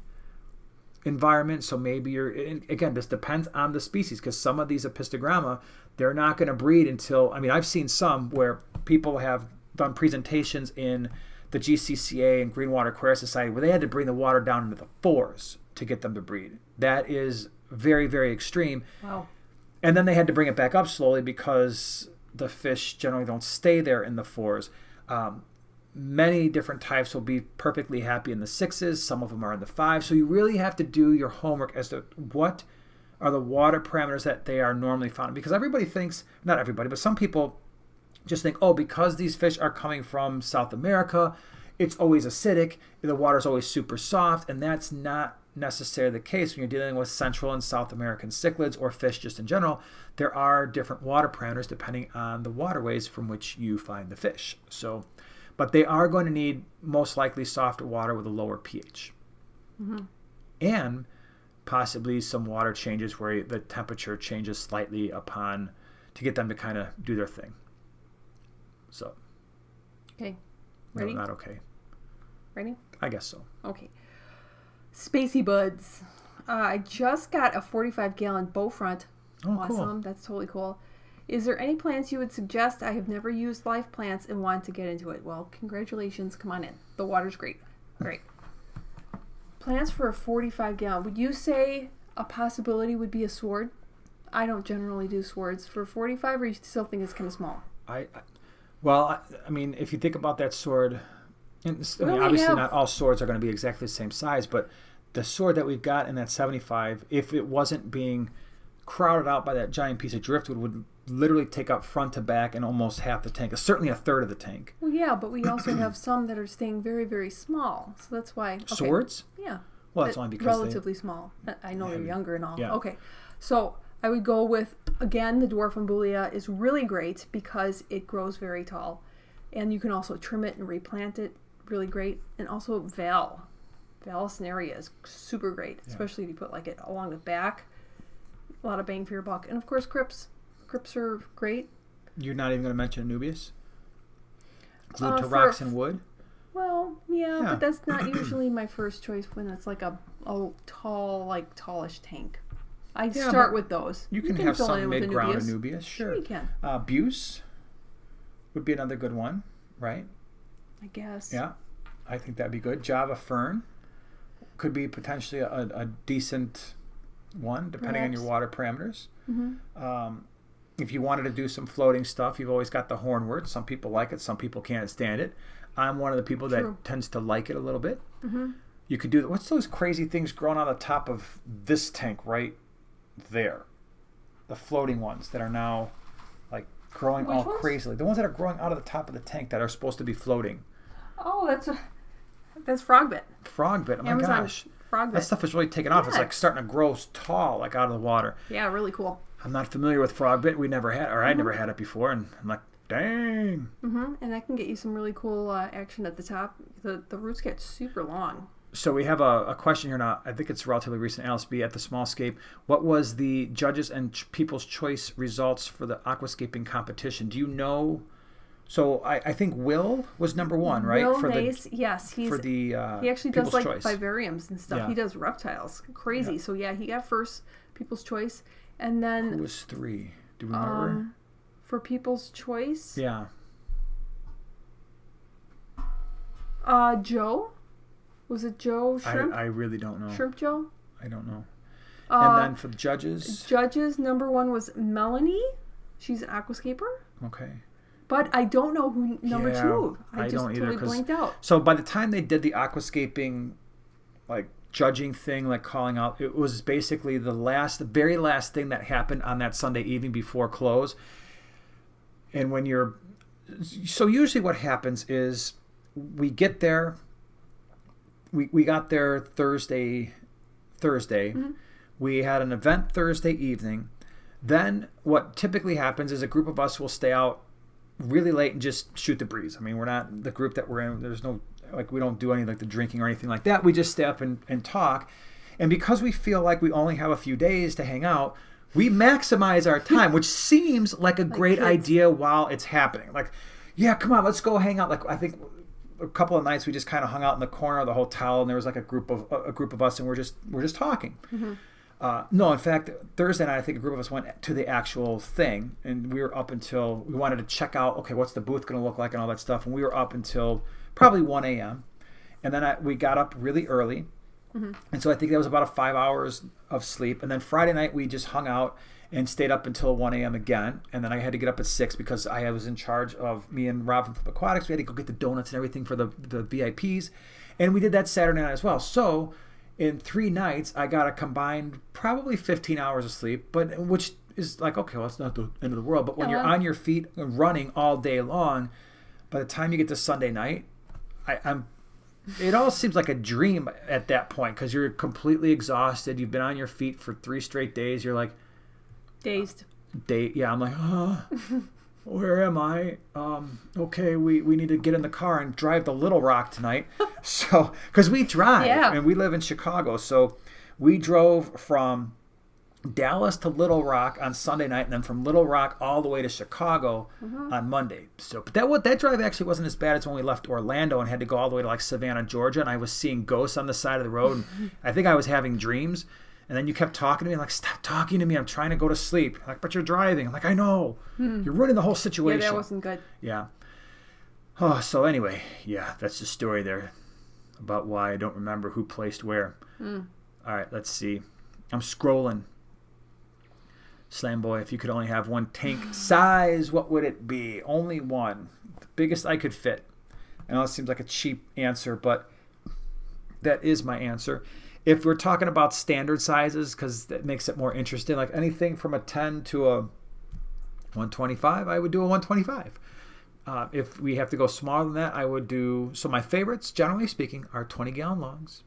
environment. So maybe again, this depends on the species, because some of these apistogramma, they're not going to breed until, I mean, I've seen some where people have done presentations in the GCCA and Green Water Aquarium Society where they had to bring the water down into the 4s to get them to breed. That is very, very extreme. Wow. And then they had to bring it back up slowly because the fish generally don't stay there in the 4s. Many different types will be perfectly happy in the 6s. Some of them are in the 5s. So you really have to do your homework as to what are the water parameters that they are normally found. Because everybody thinks, not everybody, but some people just think, oh, because these fish are coming from South America, it's always acidic, the water's always super soft, and that's not necessarily the case when you're dealing with Central and South American cichlids or fish just in general. There are different water parameters depending on the waterways from which you find the fish. So, but they are going to need most likely softer water with a lower pH. Mm-hmm. And possibly some water changes where the temperature changes slightly upon to get them to kind of do their thing. So. Okay. Ready? No, not okay. Ready? I guess so. Okay. Spacey buds. I just got a 45-gallon bow front. Oh, awesome. Cool. That's totally cool. Is there any plants you would suggest? I have never used live plants and want to get into it. Well, congratulations. Come on in. The water's great. All right. Plants for a 45-gallon. Would you say a possibility would be a sword? I don't generally do swords. For 45, or you still think it's kind of small? I mean, if you think about that sword, obviously have... not all swords are going to be exactly the same size, but the sword that we've got in that 75, if it wasn't being crowded out by that giant piece of driftwood, would literally take up front to back and almost half the tank, certainly a third of the tank. Well, yeah, but we also have some that are staying very, very small, so that's why. Okay. Swords? Yeah. Well, that's only because relatively small. I know they're younger and all. Yeah. Okay, so I would go with, again, the dwarf umbulia is really great because it grows very tall, and you can also trim it and replant it. Really great. And also Vallisneria is super great, especially if you put it along the back. A lot of bang for your buck. And of course Crypts are great. You're not even going to mention Anubias? Glued to rocks and wood? Well, yeah, but that's not usually my first choice when it's like a tall, tallish tank. I start with those. You can have some mid-ground Anubias. Sure. You can. Buse would be another good one, right? I guess. Yeah, I think that'd be good. Java fern could be potentially a decent one, depending on your water parameters. Mm-hmm. If you wanted to do some floating stuff, you've always got the hornwort. Some people like it, some people can't stand it. I'm one of the people that tends to like it a little bit. Mm-hmm. You could do, what's those crazy things growing on the top of this tank right there? The floating ones that are now growing all crazily. The ones that are growing out of the top of the tank that are supposed to be floating. Oh, that's frogbit. Frogbit. Oh my Amazon gosh. Frogbit. That stuff is really taking off. It's starting to grow tall, out of the water. Yeah, really cool. I'm not familiar with frogbit. We never had, or I never had it before, and I'm like, dang. Mm-hmm. And that can get you some really cool action at the top. The roots get super long. So we have a question here now. I think it's relatively recent. Alice B. at the Smallscape. What was the judges and People's Choice results for the Aquascaping competition? Do you know? So I think Will was number one, right? Will Mace, yes. He actually does Choice. vivariums and stuff. Yeah. He does reptiles. Crazy. Yeah. So yeah, he got first People's Choice. And then... Who was 3? Do you remember? For People's Choice? Yeah. Joe? Was it Joe Shrimp? I really don't know. Shrimp Joe? I don't know. And then for the judges? Judges, number 1 was Melanie. She's an aquascaper. Okay. But I don't know who number 2. I just don't either, totally blanked out. So by the time they did the aquascaping, judging thing, calling out, it was basically the very last thing that happened on that Sunday evening before close. And so usually what happens is we get there. We got there Thursday. Mm-hmm. We had an event Thursday evening. Then what typically happens is a group of us will stay out really late and just shoot the breeze. I mean, we're not the group that we're in. There's no, we don't do any the drinking or anything like that. We just stay up and talk. And because we feel like we only have a few days to hang out, we maximize our time, which seems like a great idea while it's happening. Yeah, come on, let's go hang out. I think a couple of nights we just kind of hung out in the corner of the hotel, and there was like a group of us, and we're just talking. No, in fact, Thursday night I think a group of us went to the actual thing, and we were up until we wanted to check out. Okay, what's the booth going to look like and all that stuff, and we were up until probably 1 a.m. And then we got up really early, and so I think that was about 5 hours of sleep. And then Friday night we just hung out and stayed up until 1 a.m. again. And then I had to get up at 6 because I was in charge of me and Rob from Aquatics. We had to go get the donuts and everything for the VIPs. And we did that Saturday night as well. So in 3 nights, I got a combined probably 15 hours of sleep, but which is like, okay, well, it's not the end of the world. But when you're on your feet running all day long, by the time you get to Sunday night, it all seems like a dream at that point because you're completely exhausted. You've been on your feet for 3 straight days. You're like, dazed. Yeah, I'm like, where am I? Okay, we need to get in the car and drive to Little Rock tonight. So, because we drive, and we live in Chicago, so we drove from Dallas to Little Rock on Sunday night, and then from Little Rock all the way to Chicago on Monday. So, but that drive actually wasn't as bad as when we left Orlando and had to go all the way to like Savannah, Georgia, and I was seeing ghosts on the side of the road. And I think I was having dreams. And then you kept talking to me, like, stop talking to me. I'm trying to go to sleep. Like, but you're driving. I'm like, I know. You're ruining the whole situation. Yeah, that wasn't good. Yeah. Oh, so anyway, yeah, that's the story there about why I don't remember who placed where. All right, let's see. I'm scrolling. Slam Boy, if you could only have one tank size, what would it be? Only one. The biggest I could fit. I know it seems like a cheap answer, but that is my answer. If we're talking about standard sizes, because that makes it more interesting, like anything from a 10 to a 125, I would do a 125. If we have to go smaller than that, I would do... So my favorites, generally speaking, are 20-gallon longs,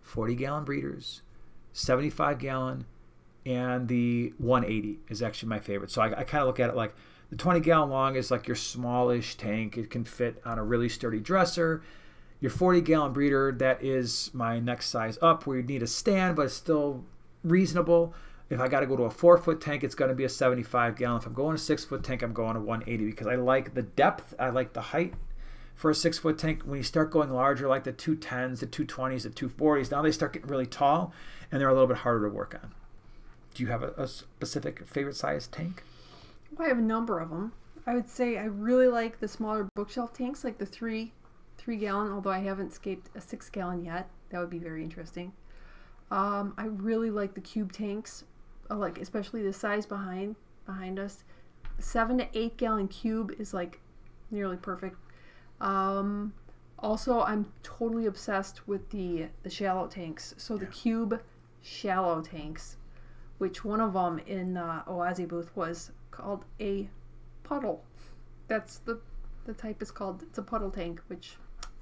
40-gallon breeders, 75-gallon, and the 180 is actually my favorite. So I kind of look at it like the 20-gallon long is like your smallish tank. It can fit on a really sturdy dresser. Your 40-gallon breeder, that is my next size up where you need a stand, but it's still reasonable. If I got to go to a 4-foot tank, it's going to be a 75-gallon. If I'm going a 6-foot tank, I'm going to 180 because I like the depth. I like the height for a 6-foot tank. When you start going larger, like the 210s, the 220s, the 240s, now they start getting really tall, and they're a little bit harder to work on. Do you have a specific favorite size tank? Well, I have a number of them. I would say I really like the smaller bookshelf tanks, like the 3-gallon, although I haven't scaped a 6-gallon yet. That would be very interesting. I really like the cube tanks, like especially the size behind us. 7 to 8 gallon cube is like nearly perfect. Also, I'm totally obsessed with the shallow tanks. So the cube shallow tanks, which one of them in the Oazi booth was called a puddle. That's the type is called. It's a puddle tank, which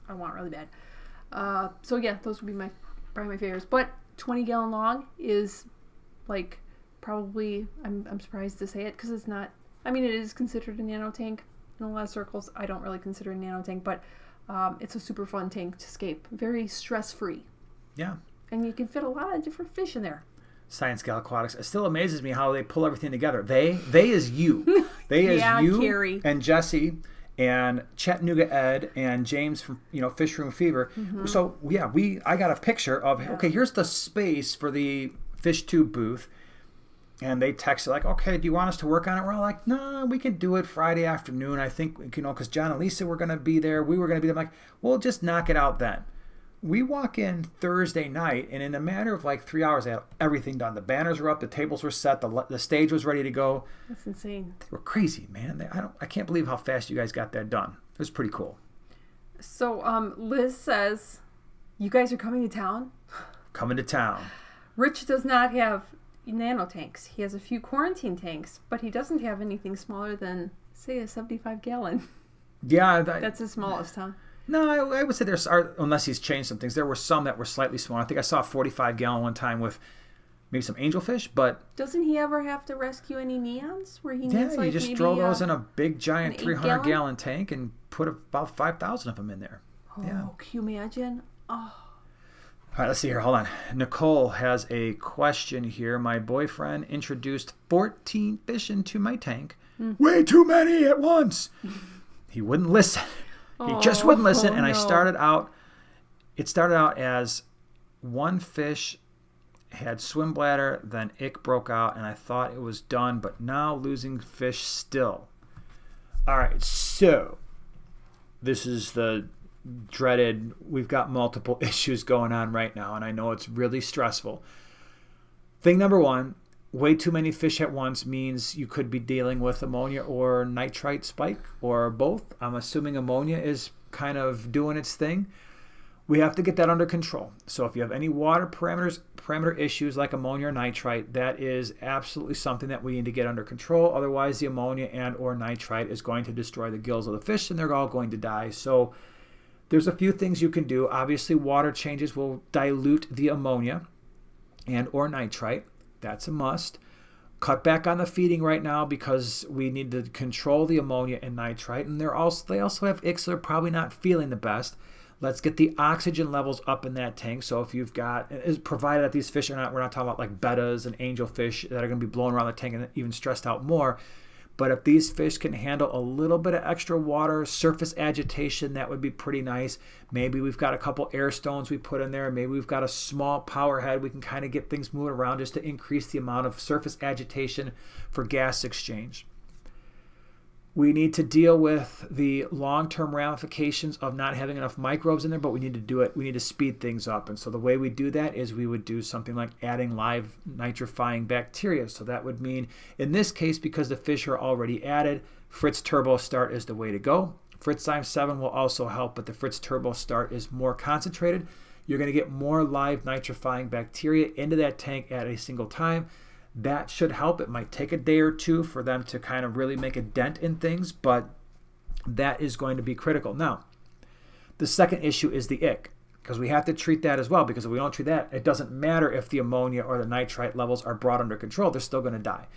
I want really bad. So yeah, those would be probably my favorites. But 20-gallon long is like probably, I'm surprised to say it because it's not, I mean, it is considered a nano tank in a lot of circles. I don't really consider it a nano tank, but it's a super fun tank to scape. Very stress-free. Yeah. And you can fit a lot of different fish in there. Science Gal Aquatics. It still amazes me how they pull everything together. They is you. They is you Carrie. And Jesse and Chattanooga Ed and James from Fish Room Fever. So yeah, I got a picture of okay, here's the space for the fish tube booth, and they texted like, okay, do you want us to work on it? We're all like, no, we can do it Friday afternoon. I think because John and Lisa were gonna be there, we were gonna be there. I'm like, we'll just knock it out then. We walk in Thursday night, and in a matter of like 3 hours, I had everything done. The banners were up, the tables were set, the stage was ready to go. That's insane. They were crazy, man. I can't believe how fast you guys got that done. It was pretty cool. So Liz says, you guys are coming to town? Coming to town. Rich does not have nano tanks. He has a few quarantine tanks, but he doesn't have anything smaller than, say, a 75-gallon. Yeah. That's his smallest, huh? No, I would say unless he's changed some things. There were some that were slightly smaller. I think I saw a 45-gallon one time with maybe some angelfish, but... Doesn't he ever have to rescue any neons where he needs you just maybe, throw those in a big, giant 300-gallon tank and put about 5,000 of them in there. Oh, yeah. Can you imagine? Oh. All right, let's see here. Hold on. Nicole has a question here. My boyfriend introduced 14 fish into my tank. Way too many at once. He wouldn't listen. He just wouldn't listen, and no. it started out as one fish had swim bladder, then ick broke out, and I thought it was done, but now losing fish still. All right, so this is the dreaded, we've got multiple issues going on right now, and I know it's really stressful. Thing number one, way too many fish at once means you could be dealing with ammonia or nitrite spike, or both. I'm assuming ammonia is kind of doing its thing. We have to get that under control. So if you have any water parameter issues like ammonia or nitrite, that is absolutely something that we need to get under control. Otherwise, the ammonia and or nitrite is going to destroy the gills of the fish, and they're all going to die. So there's a few things you can do. Obviously, water changes will dilute the ammonia and or nitrite. That's a must. Cut back on the feeding right now because we need to control the ammonia and nitrite. And they also have icks that are probably not feeling the best. Let's get the oxygen levels up in that tank. So if you've got, provided that these fish are not, we're not talking about like bettas and angelfish that are going to be blowing around the tank and even stressed out more. But if these fish can handle a little bit of extra water, surface agitation, that would be pretty nice. Maybe we've got a couple air stones we put in there. Maybe we've got a small power head. We can kind of get things moving around just to increase the amount of surface agitation for gas exchange. We need to deal with the long-term ramifications of not having enough microbes in there, but we need to do it. We need to speed things up. And so the way we do that is we would do something like adding live nitrifying bacteria. So that would mean, in this case, because the fish are already added, Fritz Turbo Start is the way to go. Fritzzyme 7 will also help, but the Fritz Turbo Start is more concentrated. You're going to get more live nitrifying bacteria into that tank at a single time. That should help. It might take a day or two for them to kind of really make a dent in things, but that is going to be critical. Now, the second issue is the ick, because we have to treat that as well, because if we don't treat that, it doesn't matter if the ammonia or the nitrite levels are brought under control. They're still going to die.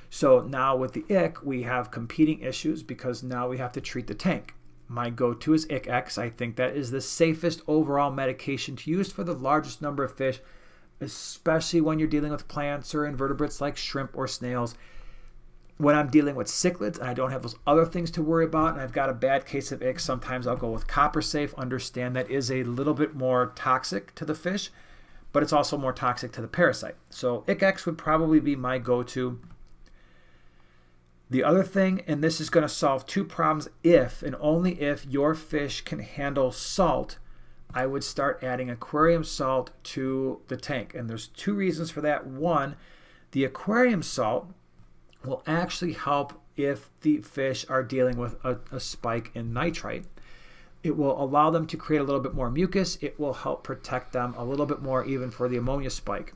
So now with the ick, we have competing issues because now we have to treat the tank. My go-to is ICX. I think that is the safest overall medication to use for the largest number of fish, especially when you're dealing with plants or invertebrates like shrimp or snails. When I'm dealing with cichlids and I don't have those other things to worry about and I've got a bad case of ick, sometimes I'll go with Copper Safe. Understand that is a little bit more toxic to the fish, but it's also more toxic to the parasite. So ICX would probably be my go-to. The other thing, and this is going to solve two problems if and only if your fish can handle salt, I would start adding aquarium salt to the tank. And there's two reasons for that. One, the aquarium salt will actually help if the fish are dealing with a spike in nitrite. It will allow them to create a little bit more mucus. It will help protect them a little bit more even for the ammonia spike.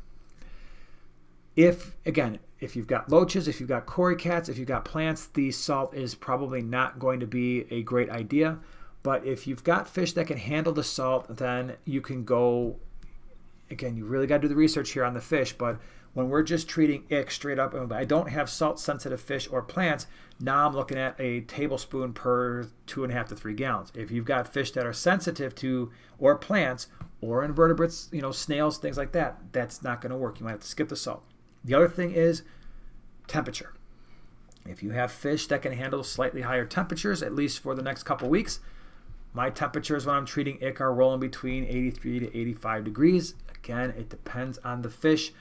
If you've got loaches, if you've got cory cats, if you've got plants, the salt is probably not going to be a great idea. But if you've got fish that can handle the salt, then you can go, again, you really got to do the research here on the fish, but when we're just treating ick straight up, and I don't have salt-sensitive fish or plants, now I'm looking at a tablespoon per 2.5 to 3 gallons. If you've got fish that are sensitive to, or plants, or invertebrates, snails, things like that, that's not going to work. You might have to skip the salt. The other thing is temperature. If you have fish that can handle slightly higher temperatures, at least for the next couple weeks, my temperatures when I'm treating ick are rolling between 83 to 85 degrees. Again, it depends on the fish.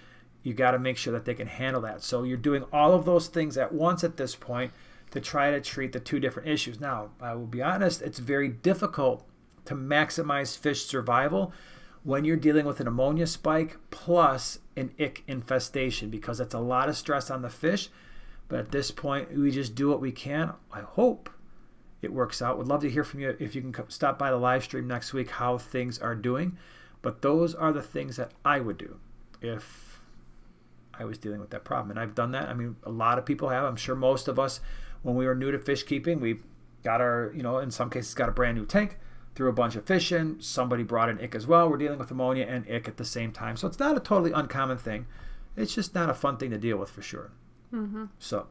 You got to make sure that they can handle that. So you're doing all of those things at once at this point to try to treat the two different issues. Now, I will be honest, it's very difficult to maximize fish survival when you're dealing with an ammonia spike plus an ick infestation, because that's a lot of stress on the fish. But at this point, we just do what we can. I hope it works out. Would love to hear from you if you can stop by the live stream next week, how things are doing. But those are the things that I would do if I was dealing with that problem. And I've done that. I mean, a lot of people have. I'm sure most of us, when we were new to fish keeping, we got our, in some cases, got a brand new tank, threw a bunch of fish in. Somebody brought in ick as well. We're dealing with ammonia and ick at the same time. So it's not a totally uncommon thing. It's just not a fun thing to deal with for sure. Mm-hmm. So.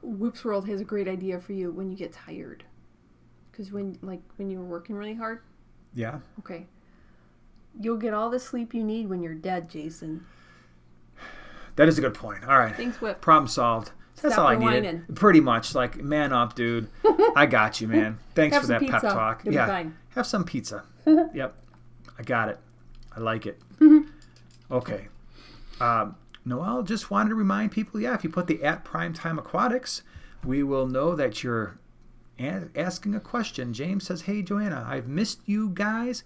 Whoops World has a great idea for you when you get tired. Because when you were working really hard. Yeah. Okay. You'll get all the sleep you need when you're dead, Jason. That is a good point. All right. Thanks, Whip. Problem solved. That's Stop all I your needed. whining. Pretty much, like, man up, dude. I got you, man. Thanks Have for some that pep pizza. talk. You'll be fine. Have some pizza. Yep, I got it. I like it. Okay. Noelle just wanted to remind people, if you put the @Primetime Aquatics, we will know that you're asking a question. James says, hey, Joanna, I've missed you guys.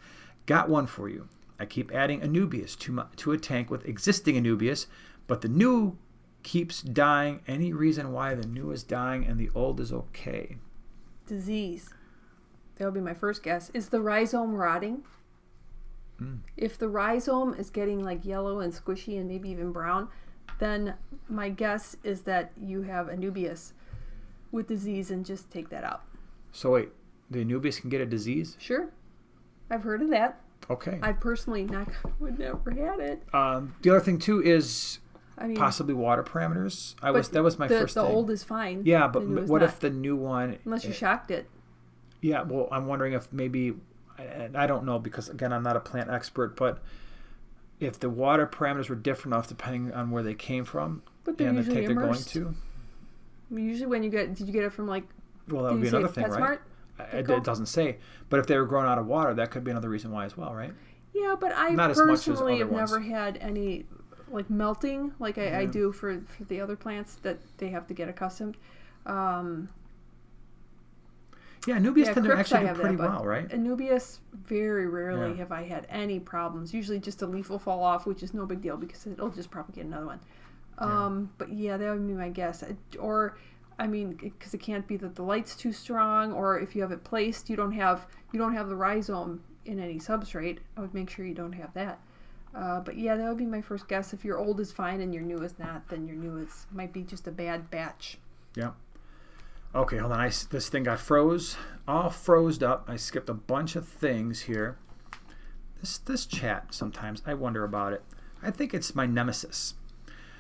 Got one for you. I keep adding Anubias to a tank with existing Anubias, but the new keeps dying. Any reason why the new is dying and the old is okay? Disease. That would be my first guess. Is the rhizome rotting? If the rhizome is getting like yellow and squishy and maybe even brown, then my guess is that you have Anubias with disease, and just take that out. So wait, the Anubias can get a disease? Sure. I've heard of that. Okay. I personally would never had it. The other thing too is possibly water parameters. That was my first thing. The old is fine. Yeah, but what if the new one? Unless you shocked it. Yeah, well, I'm wondering if maybe, I don't know because again I'm not a plant expert, but if the water parameters were different enough depending on where they came from but they're and the usually tank they're going immersed. to. Usually when you did you get it from like? Well, that would be another thing, right? PetSmart? It doesn't say, but if they were grown out of water, that could be another reason why as well, right? Yeah, but I Not as much as personally other have ones. never had any like melting like I do for the other plants that they have to get accustomed. Yeah, Anubias tend to Crypts actually I do have pretty that, well, right? Anubias, very rarely have I had any problems. Usually just a leaf will fall off, which is no big deal because it'll just propagate another one. But yeah, that would be my guess. Or, I mean, because it can't be that the light's too strong, or if you have it placed, you don't have the rhizome in any substrate. I would make sure you don't have that. But yeah, that would be my first guess. If your old is fine and your new is not, then your new might be just a bad batch. Yeah. Okay, hold on. This thing got all froze up. I skipped a bunch of things here. This chat, sometimes I wonder about it. I think it's my nemesis.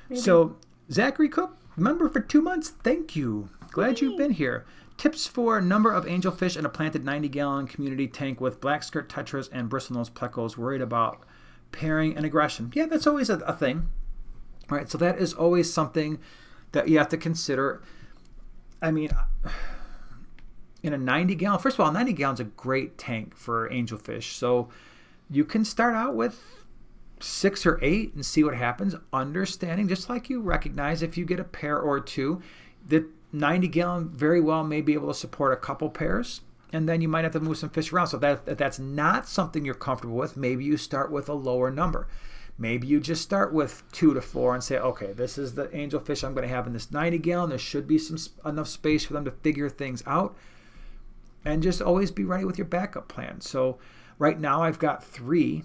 Maybe. So, Zachary Cook, member for 2 months. Thank you. Glad you've been here. Tips for a number of angelfish in a planted 90-gallon community tank with black skirt tetras and bristlenose plecos worried about pairing and aggression. Yeah, that's always a thing. All right, so that is always something that you have to consider. I mean, in a 90-gallon, first of all, 90 gallons is a great tank for angelfish. So you can start out with 6 or 8 and see what happens, understanding, just like you recognize if you get a pair or two, the 90-gallon very well may be able to support a couple pairs, and then you might have to move some fish around. So if that's not something you're comfortable with, maybe you start with a lower number. Maybe you just start with 2 to 4 and say, okay, this is the angelfish I'm going to have in this 90-gallon. There should be enough space for them to figure things out. And just always be ready with your backup plan. So right now I've got 3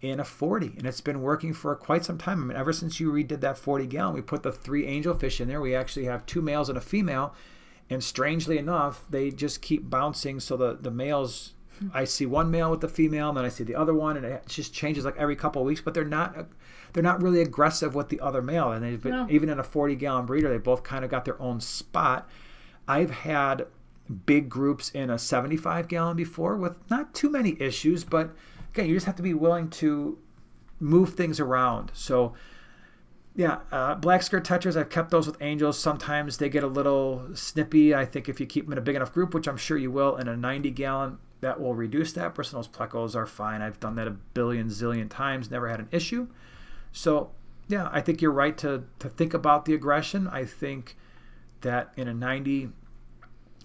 in a 40, and it's been working for quite some time. I mean, ever since you redid that 40-gallon, we put the 3 angelfish in there. We actually have 2 males and a female. And strangely enough, they just keep bouncing. So the males... I see one male with the female, and then I see the other one, and it just changes like every couple of weeks. But they're not really aggressive with the other male, and even in a 40-gallon breeder, they both kind of got their own spot. I've had big groups in a 75-gallon before with not too many issues, but again, you just have to be willing to move things around. So yeah, black skirt tetras, I've kept those with angels. Sometimes they get a little snippy. I think if you keep them in a big enough group, which I'm sure you will, in a 90-gallon, that will reduce that. Bristlenose plecos are fine. I've done that a billion zillion times, never had an issue. So yeah, I think you're right to think about the aggression. I think that in a 90,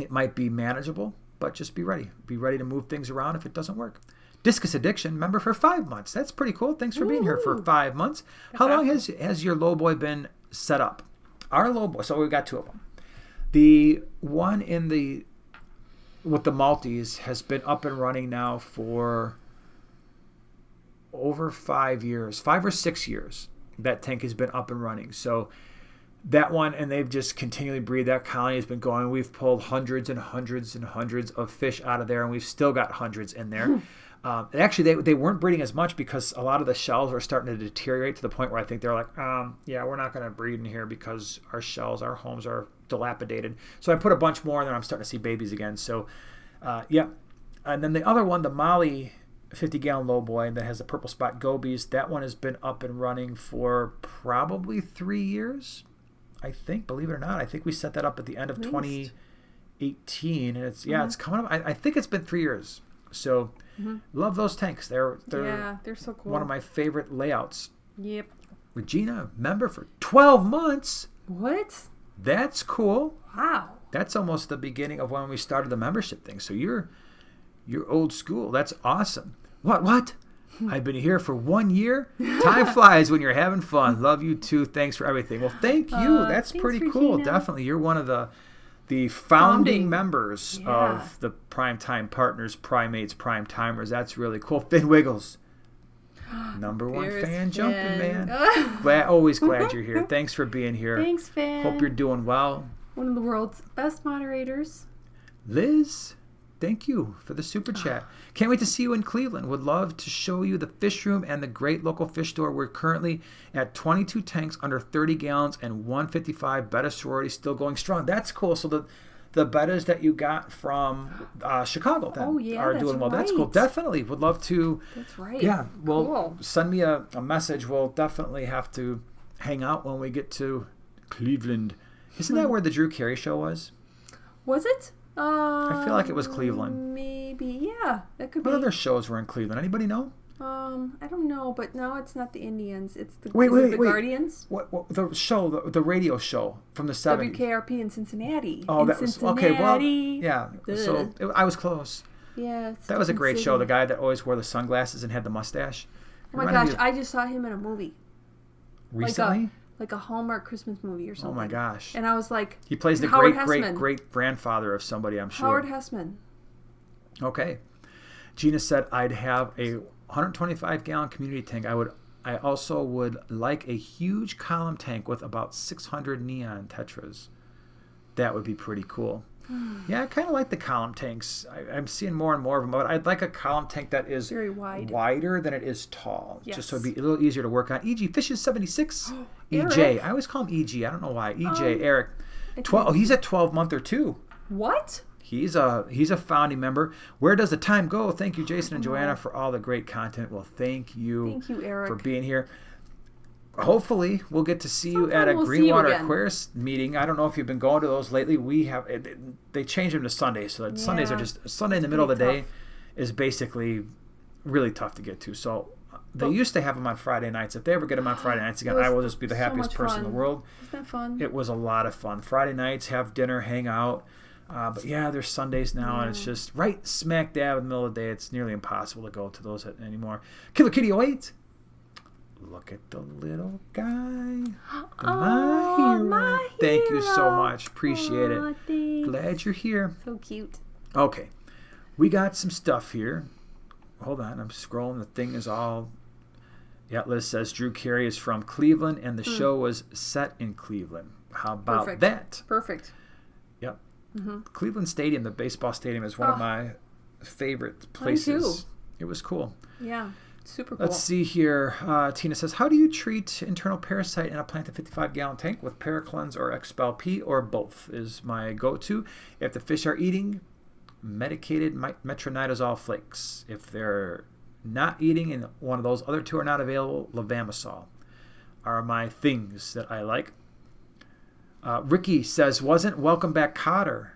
it might be manageable, but just be ready. Be ready to move things around if it doesn't work. Discus addiction, member for 5 months. That's pretty cool. Thanks for being here for 5 months. How long has your low boy been set up? Our low boy, so we've got 2 of them. The one with the Maltese has been up and running now for over 5 years, 5 or 6 years. That tank has been up and running. So that one, and they've just continually breed. That colony has been going. We've pulled hundreds and hundreds and hundreds of fish out of there, and we've still got hundreds in there. Actually, they weren't breeding as much because a lot of the shells were starting to deteriorate to the point where I think they're like, yeah, we're not going to breed in here because our homes are dilapidated. So I put a bunch more, and then I'm starting to see babies again. So, yeah. And then the other one, the Molly 50-gallon low boy that has the purple spot gobies, that one has been up and running for probably 3 years. I think, believe it or not, I think we set that up at the end of 2018, and it's it's coming up. I think it's been 3 years. So love those tanks. They're so cool. One of my favorite layouts. Yep. Regina, member for 12 months. What? That's cool. Wow. That's almost the beginning of when we started the membership thing. So you're old school. That's awesome. What? I've been here for 1 year. Time flies when you're having fun. Love you too. Thanks for everything. Well, thank you. That's thanks, pretty cool. Regina. Definitely. You're one of the founding members of the Primetime Partners, Primates, Primetimers. That's really cool. Finn Wiggles. Number one fan jumping, man. Always glad you're here. Thanks for being here. Thanks, Finn. Hope you're doing well. One of the world's best moderators. Liz, thank you for the super chat. Can't wait to see you in Cleveland. Would love to show you the fish room and the great local fish store. We're currently at 22 tanks under 30 gallons and 155 Betta sorority still going strong. That's cool. So the Bettas that you got from Chicago that are doing well. Right. That's cool. Definitely would love to. That's right. Yeah. Well, cool. Send me a message. We'll definitely have to hang out when we get to Cleveland. Isn't that where the Drew Carey show was? Was it? I feel like it was Cleveland. Maybe, yeah. That could be. What other shows were in Cleveland? Anybody know? I don't know, but no, it's not the Indians. It's the Guardians. What the show, the radio show from the 70s? WKRP in Cincinnati. Oh, that was okay. Well, yeah. Ugh. So I was close. Yeah, that was a great show. The guy that always wore the sunglasses and had the mustache. Oh my gosh, I just saw him in a movie recently. Like a Hallmark Christmas movie or something. Oh my gosh! And I was like, he plays the great grandfather of somebody, I'm sure. Howard Hessman. Okay. Gina said, I'd have a 125 gallon community tank. I also would like a huge column tank with about 600 neon tetras. That would be pretty cool. Yeah, I kind of like the column tanks. I'm seeing more and more of them, but I'd like a column tank that is very wider than it is tall. Yes. Just so it'd be a little easier to work on. E.G. Fishes 76. EJ. I always call him E.G. I don't know why. EJ, Eric. 12. Oh, he's a 12-monther too. What? He's a founding member. Where does the time go? Thank you, Jason and Joanna, for all the great content. Well, thank you Eric, for being here. Hopefully, we'll get to see you at a Greenwater Aquarius meeting. I don't know if you've been going to those lately. They changed them to Sundays, so that Sundays are just Sunday in the middle of the day is basically really tough to get to. So they used to have them on Friday nights. If they ever get them on Friday nights again, I will just be the happiest person in the world. Isn't that fun? It was a lot of fun. Friday nights, have dinner, hang out. But yeah, there's Sundays now, and it's just right smack dab in the middle of the day. It's nearly impossible to go to those anymore. Killer Kitty 08. Look at the little guy. My hero. Thank you so much. Appreciate it. Thanks. Glad you're here. So cute. Okay. We got some stuff here. Hold on. I'm scrolling. The thing is all... Yeah, Liz says Drew Carey is from Cleveland, and the show was set in Cleveland. How about that? Perfect. Yep. Cleveland Stadium, the baseball stadium, is one of my favorite places. Mine too. It was cool. Yeah. Super cool. Let's see here. Tina says, how do you treat internal parasite in a planted 55-gallon tank with Paracleanse or Expel P or both is my go-to. If the fish are eating, medicated metronidazole flakes. If they're not eating and one of those other two are not available, levamisole are my things that I like. Ricky says, wasn't Welcome Back Cotter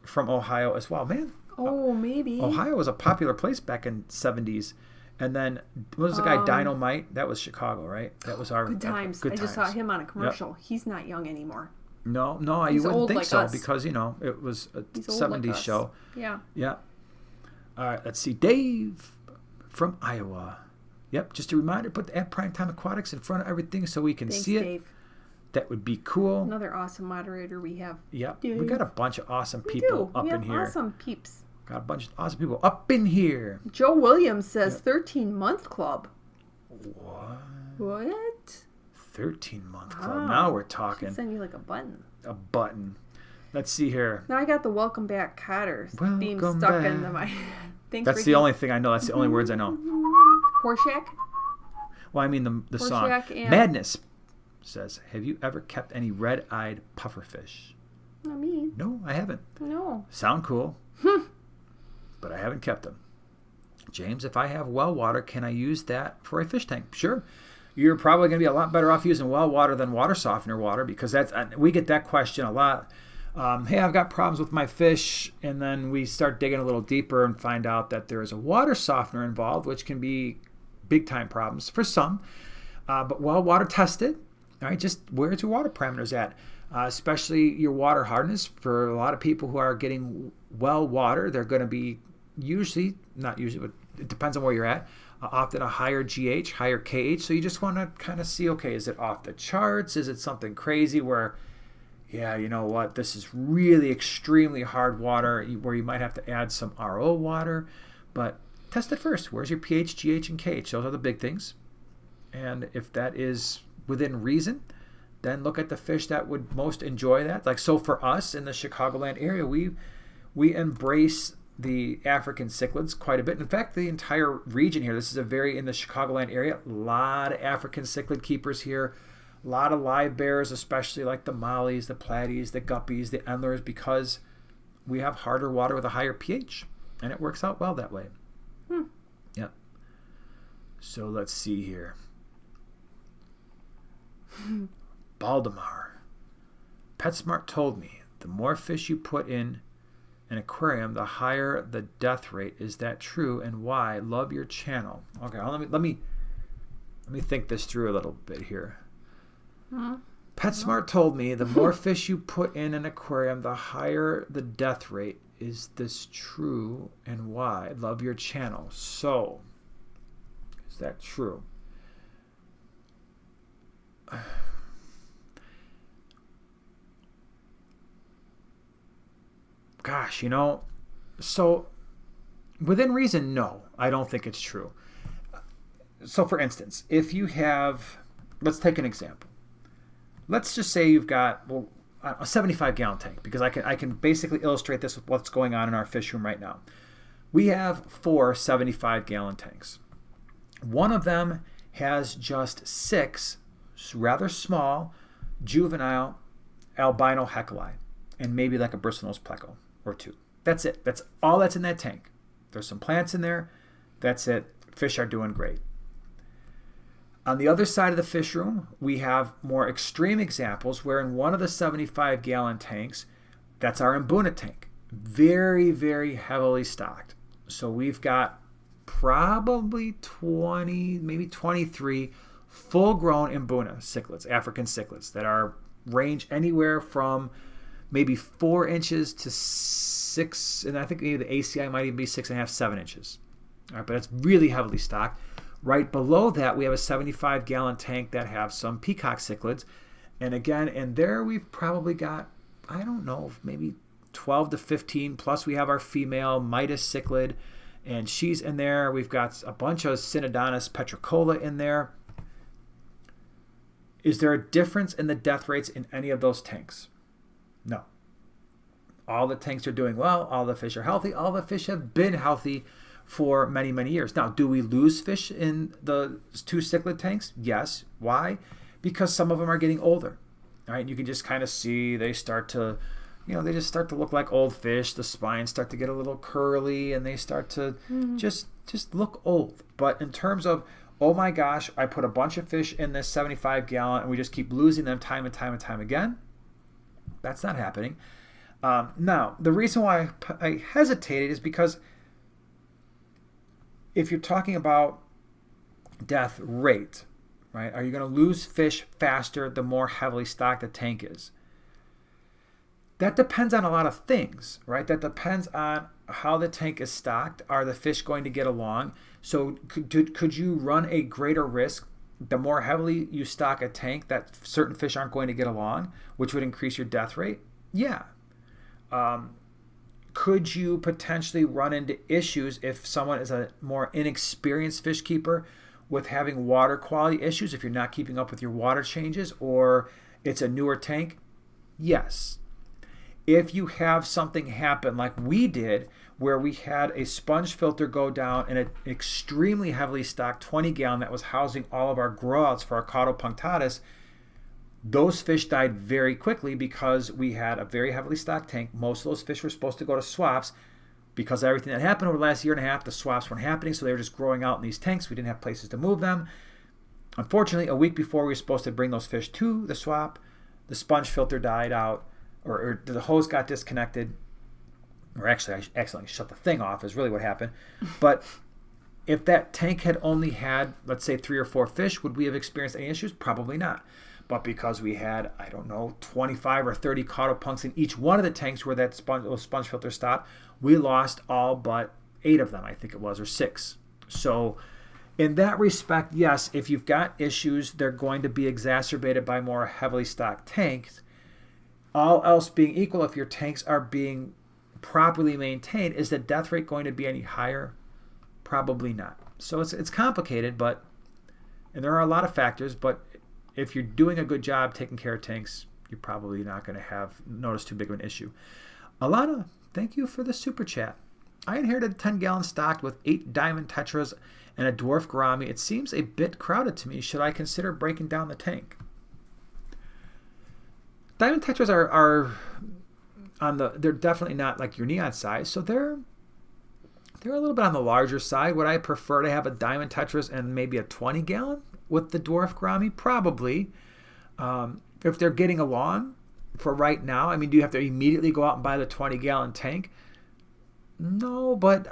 from Ohio as well? Man. Oh, maybe. Ohio was a popular place back in 70s. And then, what was the guy, Dynamite? That was Chicago, right? That was our... Good times. I just saw him on a commercial. Yep. He's not young anymore. No, you wouldn't think so because, it was a 70s show. Yeah. Yeah. All right, let's see. Dave from Iowa. Yep, just a reminder, put the Primetime Aquatics in front of everything so we can see it. Dave. That would be cool. Another awesome moderator we have. Yep. We got a bunch of awesome people up in here. Awesome peeps. Got a bunch of awesome people up in here. Joe Williams says 13-month club. What? 13-month club. Now we're talking. I'll send you like a button. A button. Let's see here. Now I got the Welcome Back Cotter theme stuck into my... Thanks, That's Ricky. the only thing I know. That's the only words I know. Horseshack? Well, I mean the song. Madness says, have you ever kept any red-eyed pufferfish? Not me. No, I haven't. No. Sound cool. But I haven't kept them. James, if I have well water, can I use that for a fish tank? Sure. you're probably going to be a lot better off using well water than water softener water, because we get that question a lot. Hey, I've got problems with my fish, and then we start digging a little deeper and find out that there is a water softener involved, which can be big time problems for some. But well water tested, all right, just where's your water parameters at? Especially your water hardness. For a lot of people who are getting well water, they're going to be not usually, but it depends on where you're at, often a higher GH, higher KH. So you just want to kind of see, okay, is it off the charts? Is it something crazy where, yeah, you know what, this is really extremely hard water where you might have to add some RO water? But test it first. Where's your pH, GH, and KH? Those are the big things. And if that is within reason, then look at the fish that would most enjoy that. Like, so for us in the Chicagoland area, we embrace the African cichlids quite a bit. In fact, the entire region here, this is in the Chicagoland area, a lot of African cichlid keepers here, a lot of live bears, especially like the mollies, the platies, the guppies, the endlers, because we have harder water with a higher pH, and it works out well that way. Yep. So let's see here. Baldemar. PetSmart told me the more fish you put in an aquarium, the higher the death rate. Is that true, and why? Love your channel. Okay, let me think this through a little bit here. PetSmart told me the more fish you put in an aquarium, the higher the death rate. Is this true, and why? Love your channel. So, is that true? Gosh, you know, so within reason, no, I don't think it's true. So for instance, if you have, let's take an example. Let's just say you've got a 75-gallon tank, because I can basically illustrate this with what's going on in our fish room right now. We have 4 75-gallon tanks. One of them has just 6 rather small juvenile albino hecali, and maybe like a bristlenose pleco or 2. That's it. That's all that's in that tank. There's some plants in there. That's it. Fish are doing great. On the other side of the fish room, we have more extreme examples where in one of the 75-gallon tanks, that's our Mbuna tank. Very, very heavily stocked. So we've got probably 20, maybe 23 full-grown Mbuna cichlids, African cichlids, that are range anywhere from maybe 4 inches to 6, and I think maybe the ACI might even be 6.5, 7 inches. All right, but it's really heavily stocked. Right below that, we have a 75-gallon tank that have some peacock cichlids. And again, in there we've probably got, I don't know, maybe 12 to 15. Plus we have our female Midas cichlid, and she's in there. We've got a bunch of Synodontis petricola in there. Is there a difference in the death rates in any of those tanks? No. All the tanks are doing well. All the fish are healthy. All the fish have been healthy for many, many years. Now, do we lose fish in the 2 cichlid tanks? Yes. Why? Because some of them are getting older. All right, you can just kind of see they start to, they just start to look like old fish. The spines start to get a little curly, and they start to just look old. But in terms of, oh my gosh, I put a bunch of fish in this 75-gallon, and we just keep losing them time and time and time again, that's not happening. Now, the reason why I hesitated is because if you're talking about death rate, right, are you going to lose fish faster the more heavily stocked the tank is? That depends on a lot of things, right? That depends on how the tank is stocked. Are the fish going to get along? So could you run a greater risk the more heavily you stock a tank that certain fish aren't going to get along, which would increase your death rate? Yeah. Could you potentially run into issues if someone is a more inexperienced fish keeper with having water quality issues, if you're not keeping up with your water changes, or it's a newer tank? Yes. If you have something happen like we did, where we had a sponge filter go down in an extremely heavily stocked 20-gallon that was housing all of our growouts for our Cauda punctatus, those fish died very quickly because we had a very heavily stocked tank. Most of those fish were supposed to go to swaps. Because of everything that happened over the last year and a half, the swaps weren't happening, so they were just growing out in these tanks. We didn't have places to move them. Unfortunately, a week before we were supposed to bring those fish to the swap, the sponge filter died out, or the hose got disconnected, or actually I accidentally shut the thing off is really what happened. But if that tank had only had, let's say, 3 or 4 fish, would we have experienced any issues? Probably not. But because we had, I don't know, 25 or 30 caudal in each one of the tanks where that sponge filter stopped, we lost all but 8 of them, I think it was, or 6. So in that respect, yes, if you've got issues, they're going to be exacerbated by more heavily stocked tanks. All else being equal, if your tanks are being properly maintained, is the death rate going to be any higher? Probably not. So it's complicated, and there are a lot of factors, but if you're doing a good job taking care of tanks, you're probably not going to notice too big of an issue. Alana, thank you for the super chat. I inherited a 10-gallon stocked with 8 diamond tetras and a dwarf gourami. It seems a bit crowded to me. Should I consider breaking down the tank? Diamond tetras are they're definitely not like your neon size, so they're a little bit on the larger side. Would I prefer to have a diamond tetras and maybe a 20-gallon with the dwarf gourami? Probably. If they're getting along for right now, I mean, do you have to immediately go out and buy the 20-gallon tank? No, but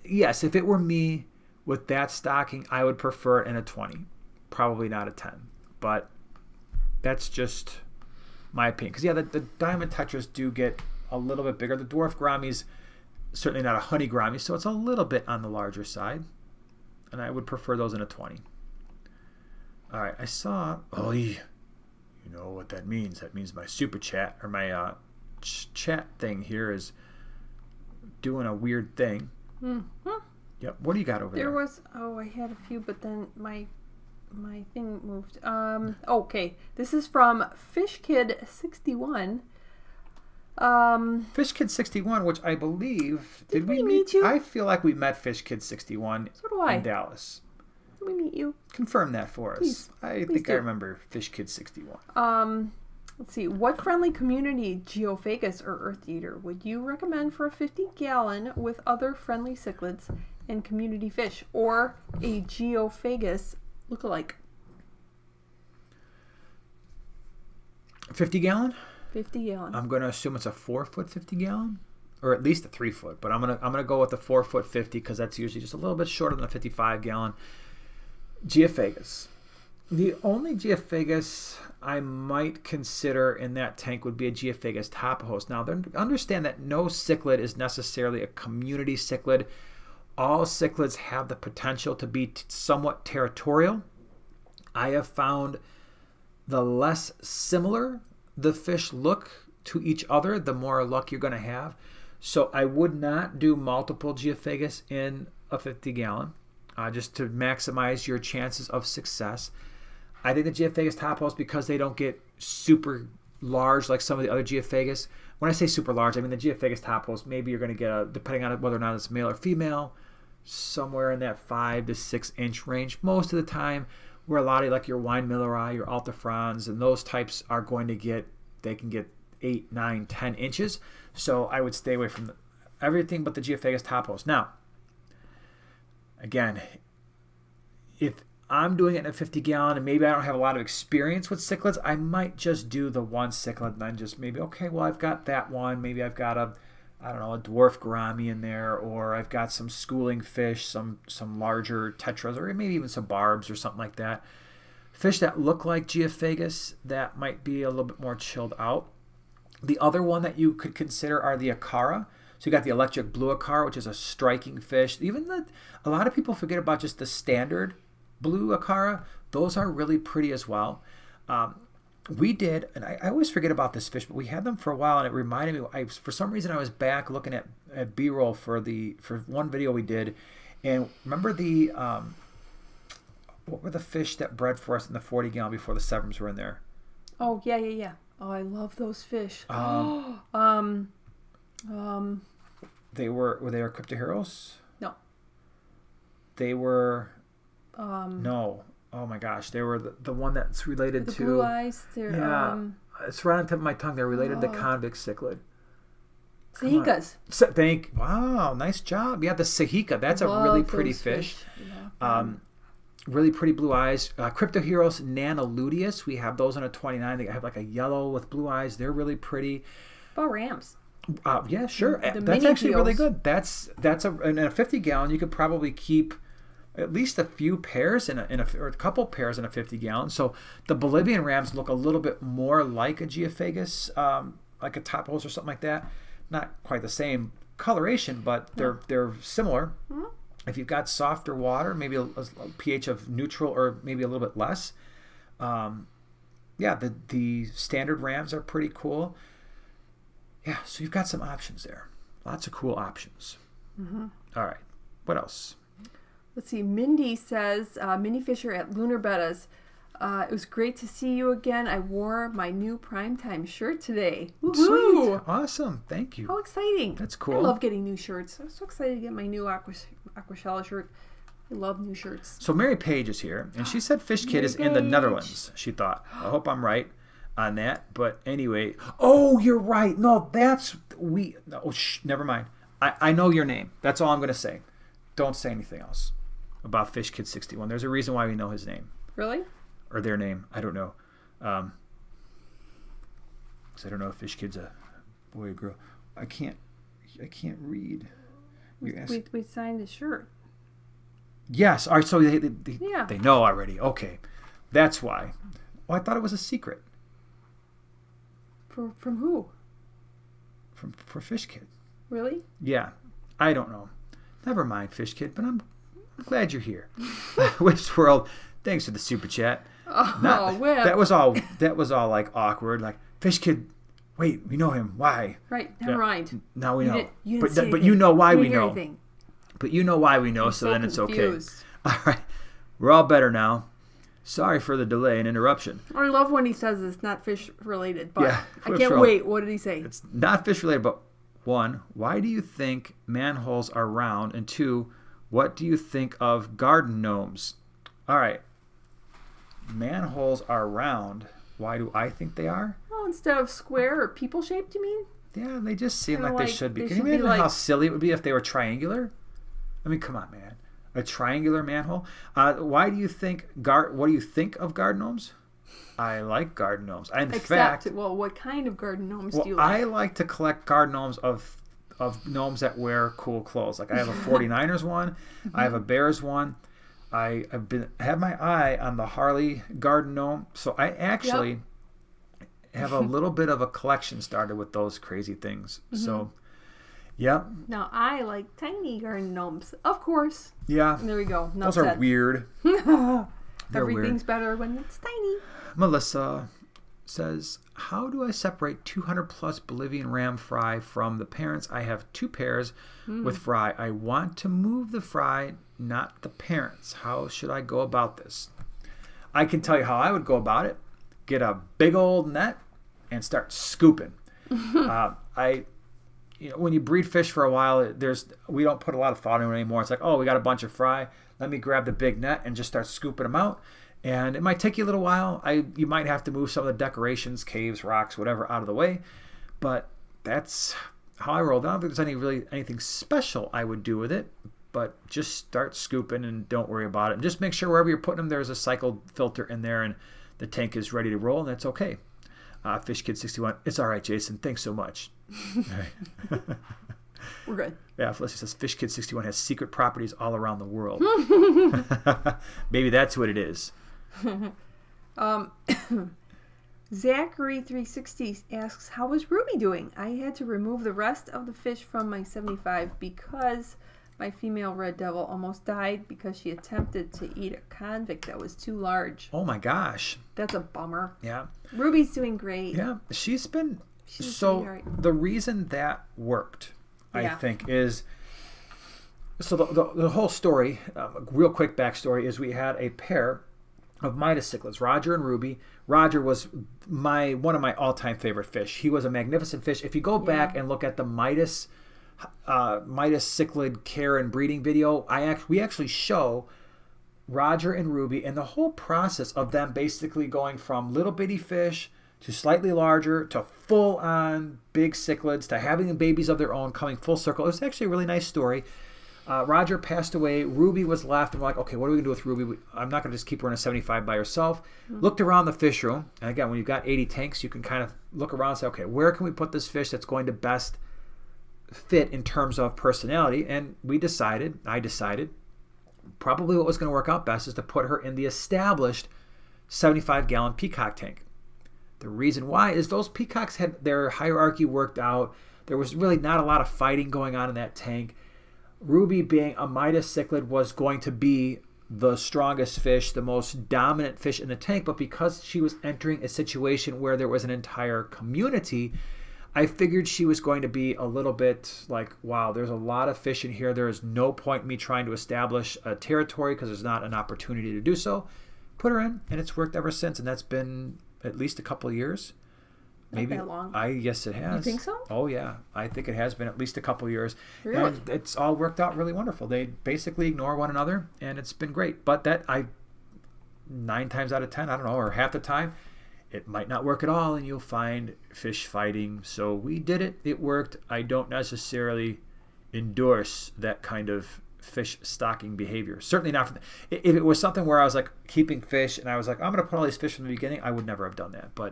yes, if it were me with that stocking, I would prefer it in a 20. Probably not a 10. But that's just my opinion. Because, yeah, the diamond tetras do get a little bit bigger. The dwarf gourami's certainly not a honey gourami, so it's a little bit on the larger side. And I would prefer those in a 20. All right, I saw... Oh, you know what that means. That means my super chat, or my chat thing here is doing a weird thing. Mm-hmm. Yep. What do you got over there? There was... Oh, I had a few, but then my thing moved. Okay. This is from FishKid61. FishKid61, which I believe... Did we meet you? I feel like we met FishKid61 So do I. in Dallas. Did we meet you? Confirm that for us. Please. I think I remember FishKid61. Let's see. What friendly community geophagus or earth eater would you recommend for a 50-gallon with other friendly cichlids and community fish, or a geophagus lookalike? 50-gallon? 50-gallon. I'm going to assume it's a 4-foot 50-gallon, or at least a 3-foot. But I'm gonna go with the 4-foot 50 because that's usually just a little bit shorter than a 55-gallon. Geophagus. The only geophagus I might consider in that tank would be a geophagus topahos. Now, understand that no cichlid is necessarily a community cichlid. All cichlids have the potential to be somewhat territorial. I have found the less similar the fish look to each other, the more luck you're going to have. So I would not do multiple geophagus in a 50-gallon just to maximize your chances of success. I think the geophagus topahos, because they don't get super large like some of the other geophagus. When I say super large, I mean the geophagus topahos, maybe you're going to get, depending on whether or not it's male or female, somewhere in that 5 to 6 inch range most of the time. Where a lot of like your wine milleri, your altifrons, and those types are going to they can get 8, 9, 10 inches. So I would stay away from everything but the geophagus topahos. Now, again, if I'm doing it in a 50-gallon and maybe I don't have a lot of experience with cichlids, I might just do the one cichlid and then just maybe, okay, well, I've got that one. Maybe I've got a dwarf gourami in there, or I've got some schooling fish, some larger tetras, or maybe even some barbs or something like that. Fish that look like geophagus that might be a little bit more chilled out. The other one that you could consider are the acara. So you got the electric blue acara, which is a striking fish. A lot of people forget about just the standard blue acara. Those are really pretty as well. We did, and I always forget about this fish, but we had them for a while, and it reminded me. For some reason, I was back looking at B-roll for one video we did, and remember what were the fish that bred for us in the 40-gallon before the Severums were in there? Oh yeah. Oh, I love those fish. They were they Cryptoheros? No. They were. No. Oh my gosh, they were the one that's related to... The blue eyes. Yeah, it's right on top of my tongue. They're related to convict cichlid. Sahicas. Wow, nice job. Yeah, the Sahika. That's a really pretty fish. Yeah. Really pretty blue eyes. Cryptoheros Nanaluteus. We have those on a 29. They have like a yellow with blue eyes. They're really pretty. About rams. Yeah, sure. The That's mini actually really deals. good. That's in a 50 gallon. You could probably keep at least a few pairs or a couple pairs in a 50 gallon. So the Bolivian rams look a little bit more like a Geophagus, like a top hose or something like that. Not quite the same coloration, but they're similar. Mm-hmm. If you've got softer water, maybe a pH of neutral or maybe a little bit less. Yeah, the standard rams are pretty cool. Yeah, so you've got some options there. Lots of cool options. Mm-hmm. All right, what else? Let's see. Mindy says, Minnie Fisher at Lunar Bettas. It was great to see you again. I wore my new primetime shirt today. Woohoo! Sweet. Awesome. Thank you. How exciting. That's cool. I love getting new shirts. I'm so excited to get my new AquaShella shirt. I love new shirts. So Mary Page is here, and she said Fish Kid is in the Netherlands, she thought. I hope I'm right on that. But anyway, oh, you're right. No, never mind. I know your name. That's all I'm going to say. Don't say anything else about Fish Kid 61. There's a reason why we know his name. Really? Or their name. I don't know. Because I don't know if Fish Kid's a boy or girl. I can't read. We signed the shirt. Yes. All right. So they Yeah. they know already. Okay. That's why. Oh, I thought it was a secret. From who? For Fish Kid. Really? Yeah. I don't know. Never mind, Fish Kid, but I'm glad you're here. Whips World, thanks for the super chat. Oh, well. That was all like awkward. Like, Fish Kid, wait, we know him. Why? Right. Never mind. Now we know. You didn't say But you know why anything. we You didn't know. hear anything. But you know why we know, I'm so then it's confused. okay. All right. We're all better now. Sorry for the delay and interruption. I love when he says it's not fish related, but Yeah, I Whips can't World. wait. What did he say? It's not fish related, but one, why do you think manholes are round? And two, what do you think of garden gnomes? All right. Manholes are round. Why do I think they are? Oh, instead of square or people shaped, you mean? Yeah, they just seem Kinda like they like should be. they Can you should be imagine how like- silly it would be if they were triangular? I mean, come on, man. A triangular manhole? Why do you think what do you think of garden gnomes? I like garden gnomes. In fact, well, what kind of garden gnomes well, do you like? I like to collect garden gnomes of gnomes that wear cool clothes. Like I have a 49ers one, I have a Bears one. I have my eye on the Harley garden gnome, so I actually have a little bit of a collection started with those crazy things. So, yep, Now, I like tiny garden gnomes, of course. yeah, There we go. Enough those are said. weird. They're Everything's weird. better when it's tiny. Melissa says, how do I separate 200 plus Bolivian ram fry from the parents? I have 2 pairs with fry. I want to move the fry, not the parents. How should I go about this? I can tell you how I would go about it. Get a big old net and start scooping. When you breed fish for a while, we don't put a lot of thought into it anymore. It's like, oh, we got a bunch of fry. Let me grab the big net and just start scooping them out. And it might take you a little while. You might have to move some of the decorations, caves, rocks, whatever, out of the way. But that's how I roll. I don't think there's anything special I would do with it. But just start scooping and don't worry about it. And just make sure wherever you're putting them, there's a cycled filter in there and the tank is ready to roll, and that's okay. Fish Kid 61, it's all right, Jason. Thanks so much. All right. We're good. Yeah, Felicity says Fish Kid 61 has secret properties all around the world. Maybe that's what it is. Zachary360 asks, how is Ruby doing? I had to remove the rest of the fish from my 75 because my female red devil almost died because she attempted to eat a convict that was too large. Oh my gosh. That's a bummer. Yeah. Ruby's doing great. Yeah, she's been... She's so doing all right. the reason that worked, I Yeah. think, is... So the whole story, real quick backstory, is we had a pair of Midas cichlids, Roger and Ruby. Roger was one of my all-time favorite fish. He was a magnificent fish. If you go back and look at the Midas cichlid care and breeding video, we actually show Roger and Ruby and the whole process of them basically going from little bitty fish to slightly larger to full-on big cichlids to having babies of their own, coming full circle. It was actually a really nice story. Roger passed away. Ruby was left. And we're like, okay, what are we going to do with Ruby? I'm not going to just keep her in a 75 by herself. Looked around the fish room. And again, when you've got 80 tanks, you can kind of look around and say, okay, where can we put this fish that's going to best fit in terms of personality? And I decided, probably what was going to work out best is to put her in the established 75-gallon peacock tank. The reason why is those peacocks had their hierarchy worked out. There was really not a lot of fighting going on in that tank. Ruby, being a Midas cichlid, was going to be the strongest fish, the most dominant fish in the tank, but because she was entering a situation where there was an entire community, I figured she was going to be a little bit like, wow, there's a lot of fish in here. There is no point in me trying to establish a territory because there's not an opportunity to do so. Put her in, and it's worked ever since, and that's been at least a couple of years. Maybe not that long. Yes, it has. You think so? Oh yeah, I think it has been at least a couple of years. Really? And it's all worked out really wonderful. They basically ignore one another, and it's been great. But 9 times out of 10, I don't know, or half the time, it might not work at all, and you'll find fish fighting. So we did it. It worked. I don't necessarily endorse that kind of fish stocking behavior. Certainly not for if it was something where I was like keeping fish and I was like, I'm going to put all these fish from the beginning, I would never have done that. But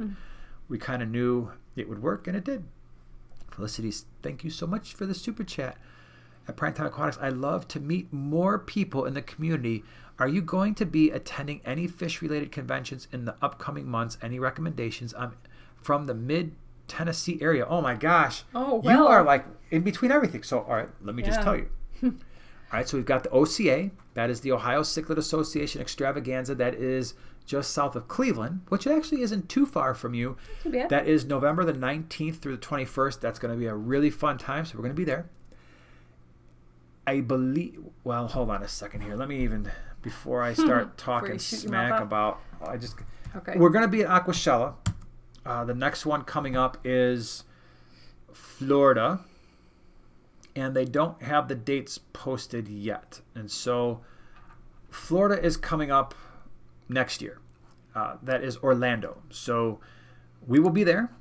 we kind of knew it would work, and it did. Felicity, thank you so much for the super chat. At Primetime Aquatics, I love to meet more people in the community. Are you going to be attending any fish-related conventions in the upcoming months? Any recommendations? I'm from the mid-Tennessee area. Oh my gosh. Oh, well. You are like in between everything. So, all right, let me just tell you. All right, so we've got the OCA. That is the Ohio Cichlid Association Extravaganza. That is just south of Cleveland, which actually isn't too far from you. Too bad. That is November the 19th through the 21st. That's going to be a really fun time, so we're going to be there. I believe, well, hold on a second here. Let me even, before I start talking smack about, we're going to be at AquaShella. The next one coming up is Florida, and they don't have the dates posted yet. And so Florida is coming up next year. That is Orlando. So we will be there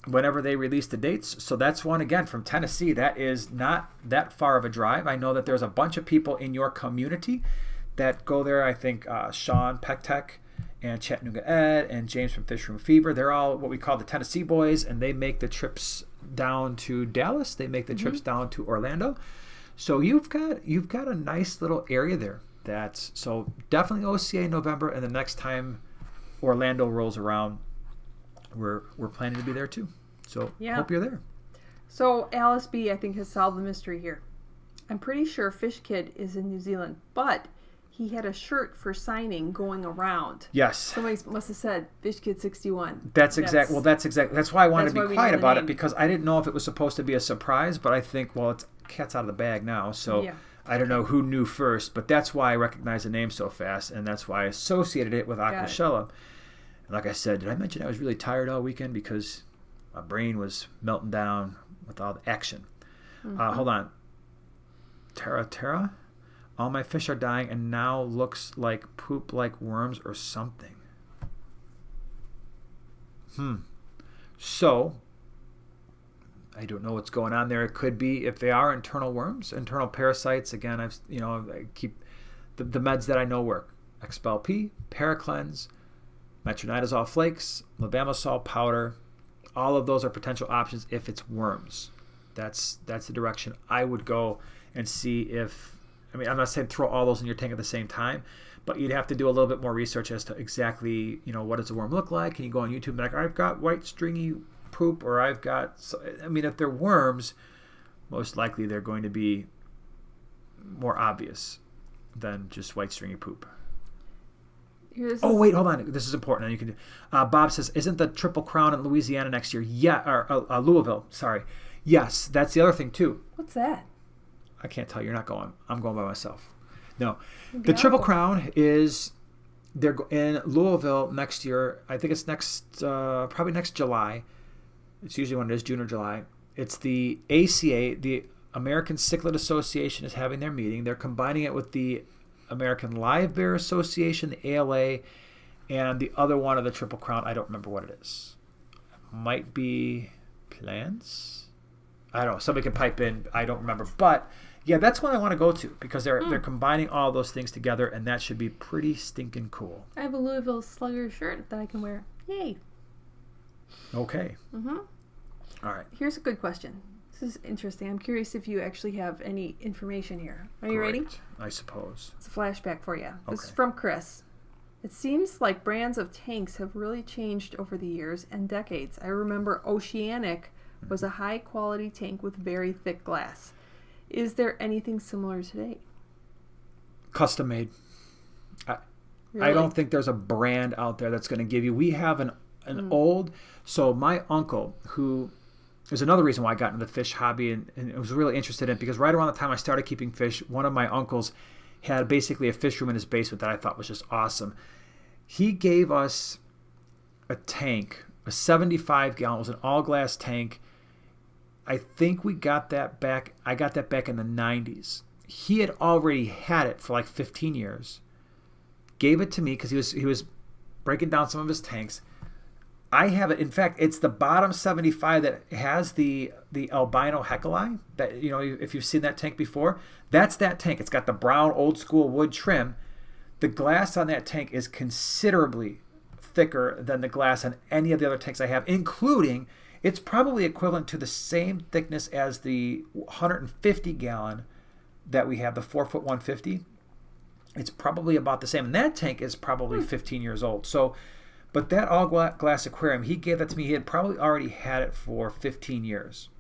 whenever they release the dates. So that's one, again, from Tennessee. That is not that far of a drive. I know that there's a bunch of people in your community that go there. I think Sean Pektek and Chattanooga Ed and James from Fish Room Fever. They're all what we call the Tennessee boys, and they make the trips down to Dallas. They make the trips down to Orlando. So you've got a nice little area there. So definitely OCA in November, and the next time Orlando rolls around, we're planning to be there too. So hope you're there. So Alice B, I think, has solved the mystery here. I'm pretty sure Fish Kid is in New Zealand, but he had a shirt for signing going around. Yes. Somebody must have said Fish Kid 61. That's exactly. That's why I wanted to be quiet about it, because I didn't know if it was supposed to be a surprise, but I think, well, it's cat's out of the bag now, so I don't know who knew first, but that's why I recognized the name so fast, and that's why I associated it with AquaShella. And like I said, did I mention I was really tired all weekend because my brain was melting down with all the action? Hold on. Tara? All my fish are dying and now looks like poop like worms or something. So, I don't know what's going on there. It could be, if they are internal worms, internal parasites. Again, I keep the meds that I know work. Expel P, Paracleanse, metronidazole flakes, lambamosol powder. All of those are potential options if it's worms. That's the direction I would go and see if, I'm not saying throw all those in your tank at the same time, but you'd have to do a little bit more research as to exactly, what does a worm look like? Can you go on YouTube and be like, I've got white stringy poop, or I've got, if they're worms, most likely they're going to be more obvious than just white stringy poop. Wait, hold on. This is important. You can. Bob says, "Isn't the Triple Crown in Louisiana next year?" Yeah, or Louisville. Sorry. Yes, that's the other thing too. What's that? I can't tell. You're not going. I'm going by myself. No, the Triple Crown is they're in Louisville next year. I think it's probably next July. It's usually when it is, June or July. It's the ACA, the American Cichlid Association, is having their meeting. They're combining it with the American Live Bear Association, the ALA, and the other one of the Triple Crown. I don't remember what it is. Might be plants? I don't know. Somebody can pipe in. I don't remember. But Yeah, that's what I want to go to because they're combining all those things together, and that should be pretty stinking cool. I have a Louisville Slugger shirt that I can wear. Yay. Okay. Mm-hmm. All right. Here's a good question. This is interesting. I'm curious if you actually have any information here. Are you ready? I suppose. It's a flashback for you. This Okay. is from Chris. It seems like brands of tanks have really changed over the years and decades. I remember Oceanic was a high-quality tank with very thick glass. Is there anything similar today? Custom made. Really? I don't think there's a brand out there that's going to give you. We have an old. So my uncle, who is another reason why I got into the fish hobby and was really interested in it, because right around the time I started keeping fish, one of my uncles had basically a fish room in his basement that I thought was just awesome. He gave us a tank, a 75-gallon. It was an all-glass tank. I think we got that back. I got that back in the 90s. He had already had it for like 15 years. Gave it to me because he was breaking down some of his tanks. I have it. In fact, it's the bottom 75 that has the albino heckelei. That, you know, if you've seen that tank before, that's that tank. It's got the brown old school wood trim. The glass on that tank is considerably thicker than the glass on any of the other tanks I have, including, it's probably equivalent to the same thickness as the 150-gallon that we have, the 4-foot 150. It's probably about the same. And that tank is probably 15 years old. So, but that all-glass aquarium, he gave that to me. He had probably already had it for 15 years.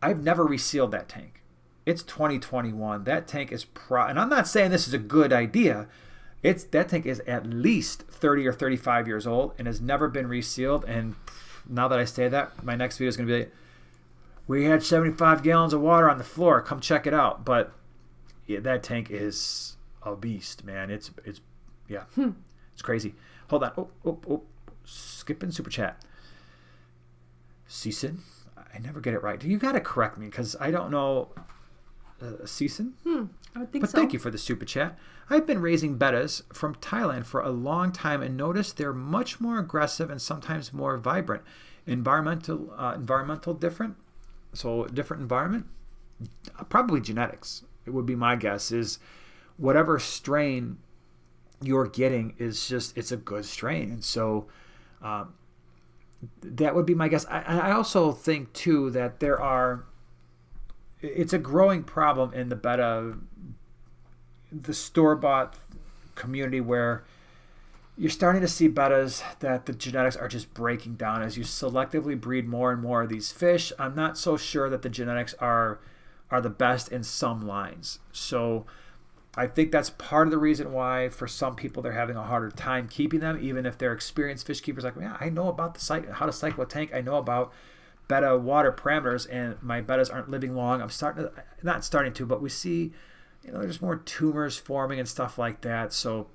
I've never resealed that tank. It's 2021. That tank is and I'm not saying this is a good idea. That tank is at least 30 or 35 years old and has never been resealed. And now that I say that, my next video is going to be, we had 75 gallons of water on the floor. Come check it out. But yeah, that tank is a beast, man. It's crazy. Hold on. Skipping super chat. Season. I never get it right. You got to correct me because I don't know. Season? I would think but so. Thank you for the super chat. I've been raising bettas from Thailand for a long time and noticed they're much more aggressive and sometimes more vibrant. Environmental different? So different environment? Probably genetics. It would be my guess is whatever strain you're getting is just, it's a good strain. And so that would be my guess. I also think too that it's a growing problem in the Betta, the store-bought community where you're starting to see bettas that the genetics are just breaking down as you selectively breed more and more of these fish. I'm not so sure that the genetics are the best in some lines. So I think that's part of the reason why for some people they're having a harder time keeping them, even if they're experienced fish keepers. Like, yeah, I know about how to cycle a tank. I know about Betta water parameters, and my bettas aren't living long. But we see, there's more tumors forming and stuff like that. So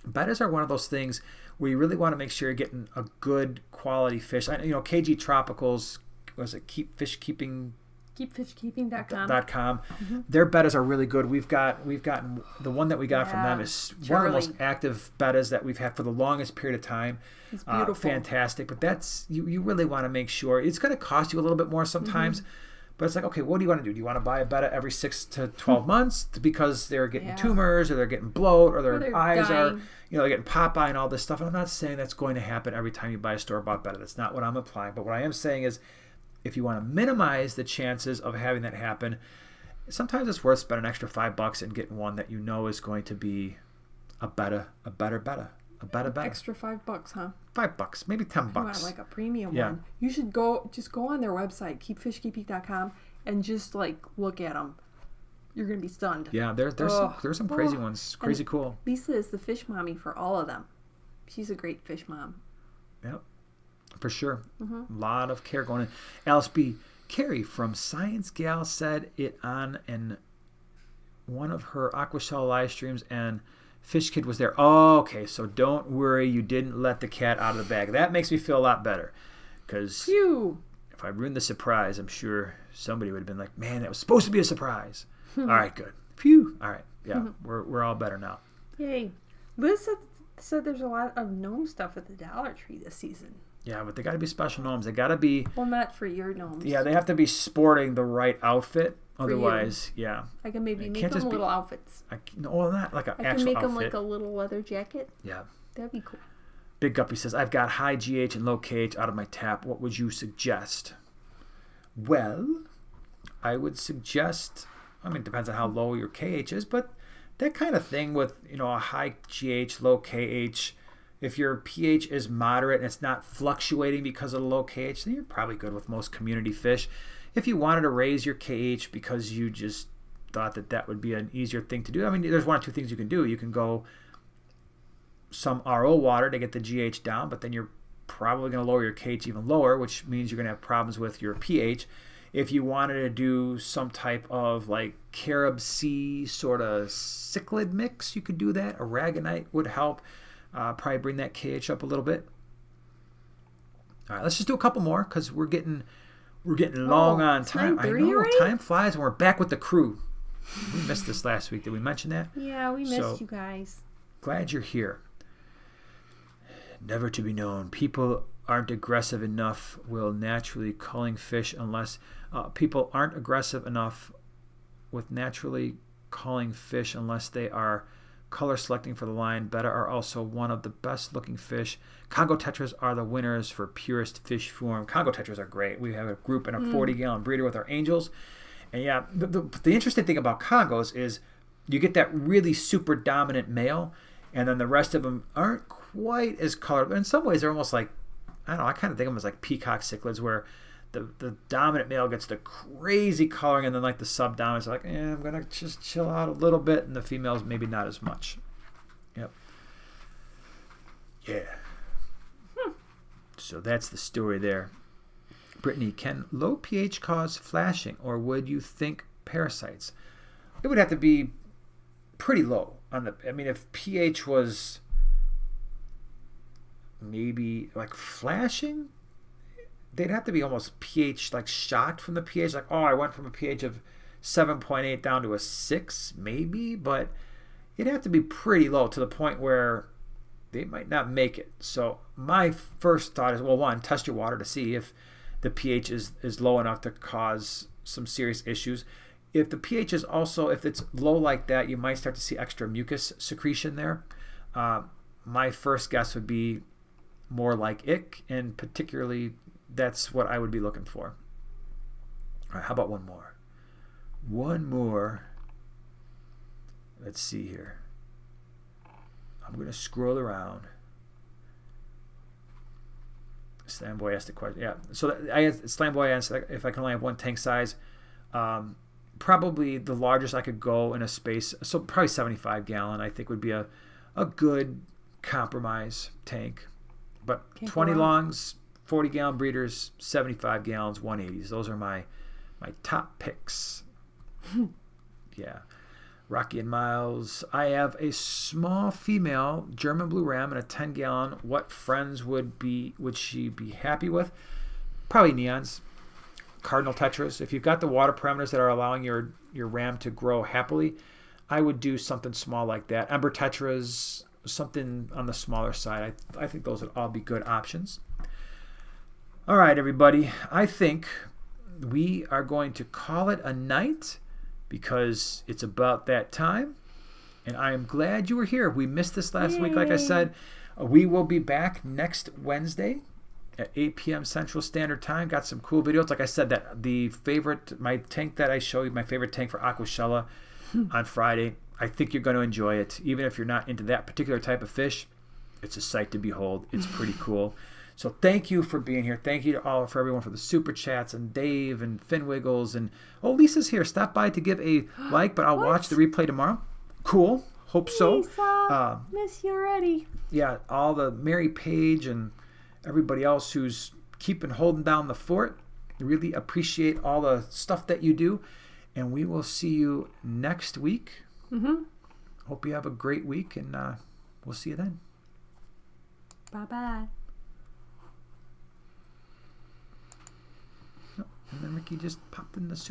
bettas are one of those things where you really want to make sure you're getting a good quality fish. KG Tropicals, was it keepfishkeeping.com. Mm-hmm. Their bettas are really good. We've gotten the one that we got from them is one of the most active bettas that we've had for the longest period of time. It's beautiful. Fantastic. But that's you really want to make sure it's going to cost you a little bit more sometimes. But it's like, okay, what do you want to do? Do you want to buy a Betta every 6 to 12 months because they're getting tumors or they're getting bloat or their eyes dying. they're getting pop eye and all this stuff? And I'm not saying that's going to happen every time you buy a store-bought Betta. That's not what I'm implying. But what I am saying is, if you want to minimize the chances of having that happen, sometimes it's worth spending an extra $5 and getting one that you know is going to be a better Betta. Extra $5, huh? $5, maybe $10. You want like a premium one. You should go on their website, keepfishkeeping.com, and just look at them. You're gonna be stunned. Yeah, there's some crazy ones, crazy and cool. Lisa is the fish mommy for all of them. She's a great fish mom. Yep. For sure. A lot of care going in. Alice B. Carrie from Science Gal said it on one of her AquaShella live streams, and Fish Kid was there. Oh, okay, so don't worry, you didn't let the cat out of the bag. That makes me feel a lot better. Because if I ruined the surprise, I'm sure somebody would have been like, man, that was supposed to be a surprise. All right, good. Phew. All right. Yeah, we're all better now. Yay. Liz said there's a lot of gnome stuff at the Dollar Tree this season. Yeah, but they got to be special gnomes. They got to be... Well, not for your gnomes. Yeah, they have to be sporting the right outfit. Otherwise, yeah. I can maybe It make can't them just be- little outfits. No, not like an I actual can make outfit. them like a little leather jacket. Yeah. That'd be cool. Big Guppy says, I've got high GH and low KH out of my tap. What would you suggest? Well, I would suggest, I mean, it depends on how low your KH is, but that kind of thing with, a high GH, low KH, if your pH is moderate and it's not fluctuating because of the low KH, then you're probably good with most community fish. If you wanted to raise your KH because you just thought that would be an easier thing to do, I mean, there's one or two things you can do. You can go some RO water to get the GH down, but then you're probably going to lower your KH even lower, which means you're going to have problems with your pH. If you wanted to do some type of like carob sea sort of cichlid mix, you could do that. Aragonite would help probably bring that KH up a little bit. All right, let's just do a couple more because we're getting long on time. I know already? Time flies and we're back with the crew. We missed this last week. Did we mention that? Yeah, we missed you guys. Glad you're here. Never to be known. People aren't aggressive enough will naturally culling fish unless people aren't aggressive enough with naturally culling fish unless they are color selecting for the line. Betta are also one of the best looking fish. Congo tetras are the winners for purest fish form. Congo tetras are great. We have a group in a 40-gallon breeder with our angels. And yeah, the interesting thing about Congos is you get that really super dominant male, and then the rest of them aren't quite as colored. In some ways, they're almost like, I don't know, I kind of think of them as like peacock cichlids, where the dominant male gets the crazy coloring, and then like the subdominants are like, I'm going to just chill out a little bit, and the females maybe not as much. Yep. Yeah. So that's the story there. Brittany, can low pH cause flashing, or would you think parasites? It would have to be pretty low. If pH was maybe like flashing, they'd have to be almost pH like shocked from the pH. Like, I went from a pH of 7.8 down to a 6 maybe, but it'd have to be pretty low to the point where they might not make it. So my first thought is, well, one, test your water to see if the pH is low enough to cause some serious issues. If the pH is also, if it's low like that, you might start to see extra mucus secretion there. My first guess would be more like ick, and particularly that's what I would be looking for. All right, how about one more? One more. Let's see here. I'm going to scroll around. Slamboy asked a question. Yeah, so Slamboy asked if I can only have one tank size. Probably the largest I could go in a space, so probably 75 gallon, I think would be a good compromise tank. But 20 longs, 40 gallon breeders, 75 gallons, 180s. Those are my top picks. Yeah. Rocky and Miles. I have a small female German blue ram in a 10 gallon. What friends would she be happy with? Probably neons. Cardinal tetras. If you've got the water parameters that are allowing your ram to grow happily, I would do something small like that. Ember tetras, something on the smaller side. I think those would all be good options. All right, everybody. I think we are going to call it a night because it's about that time. And I am glad you were here. We missed this last week, like I said. We will be back next Wednesday at 8 p.m. Central Standard Time. Got some cool videos. Like I said, my tank that I show you, my favorite tank for AquaShella on Friday, I think you're going to enjoy it. Even if you're not into that particular type of fish, it's a sight to behold. It's pretty cool. So thank you for being here. Thank you for everyone for the super chats, and Dave and Finn Wiggles, and Lisa's here. Stop by to give a like, but I'll watch the replay tomorrow. Cool. Hope so. Lisa, miss you already. Yeah, all the Mary Page and everybody else who's keeping holding down the fort. Really appreciate all the stuff that you do, and we will see you next week. Hope you have a great week, and we'll see you then. Bye-bye. And then Ricky just popped in the super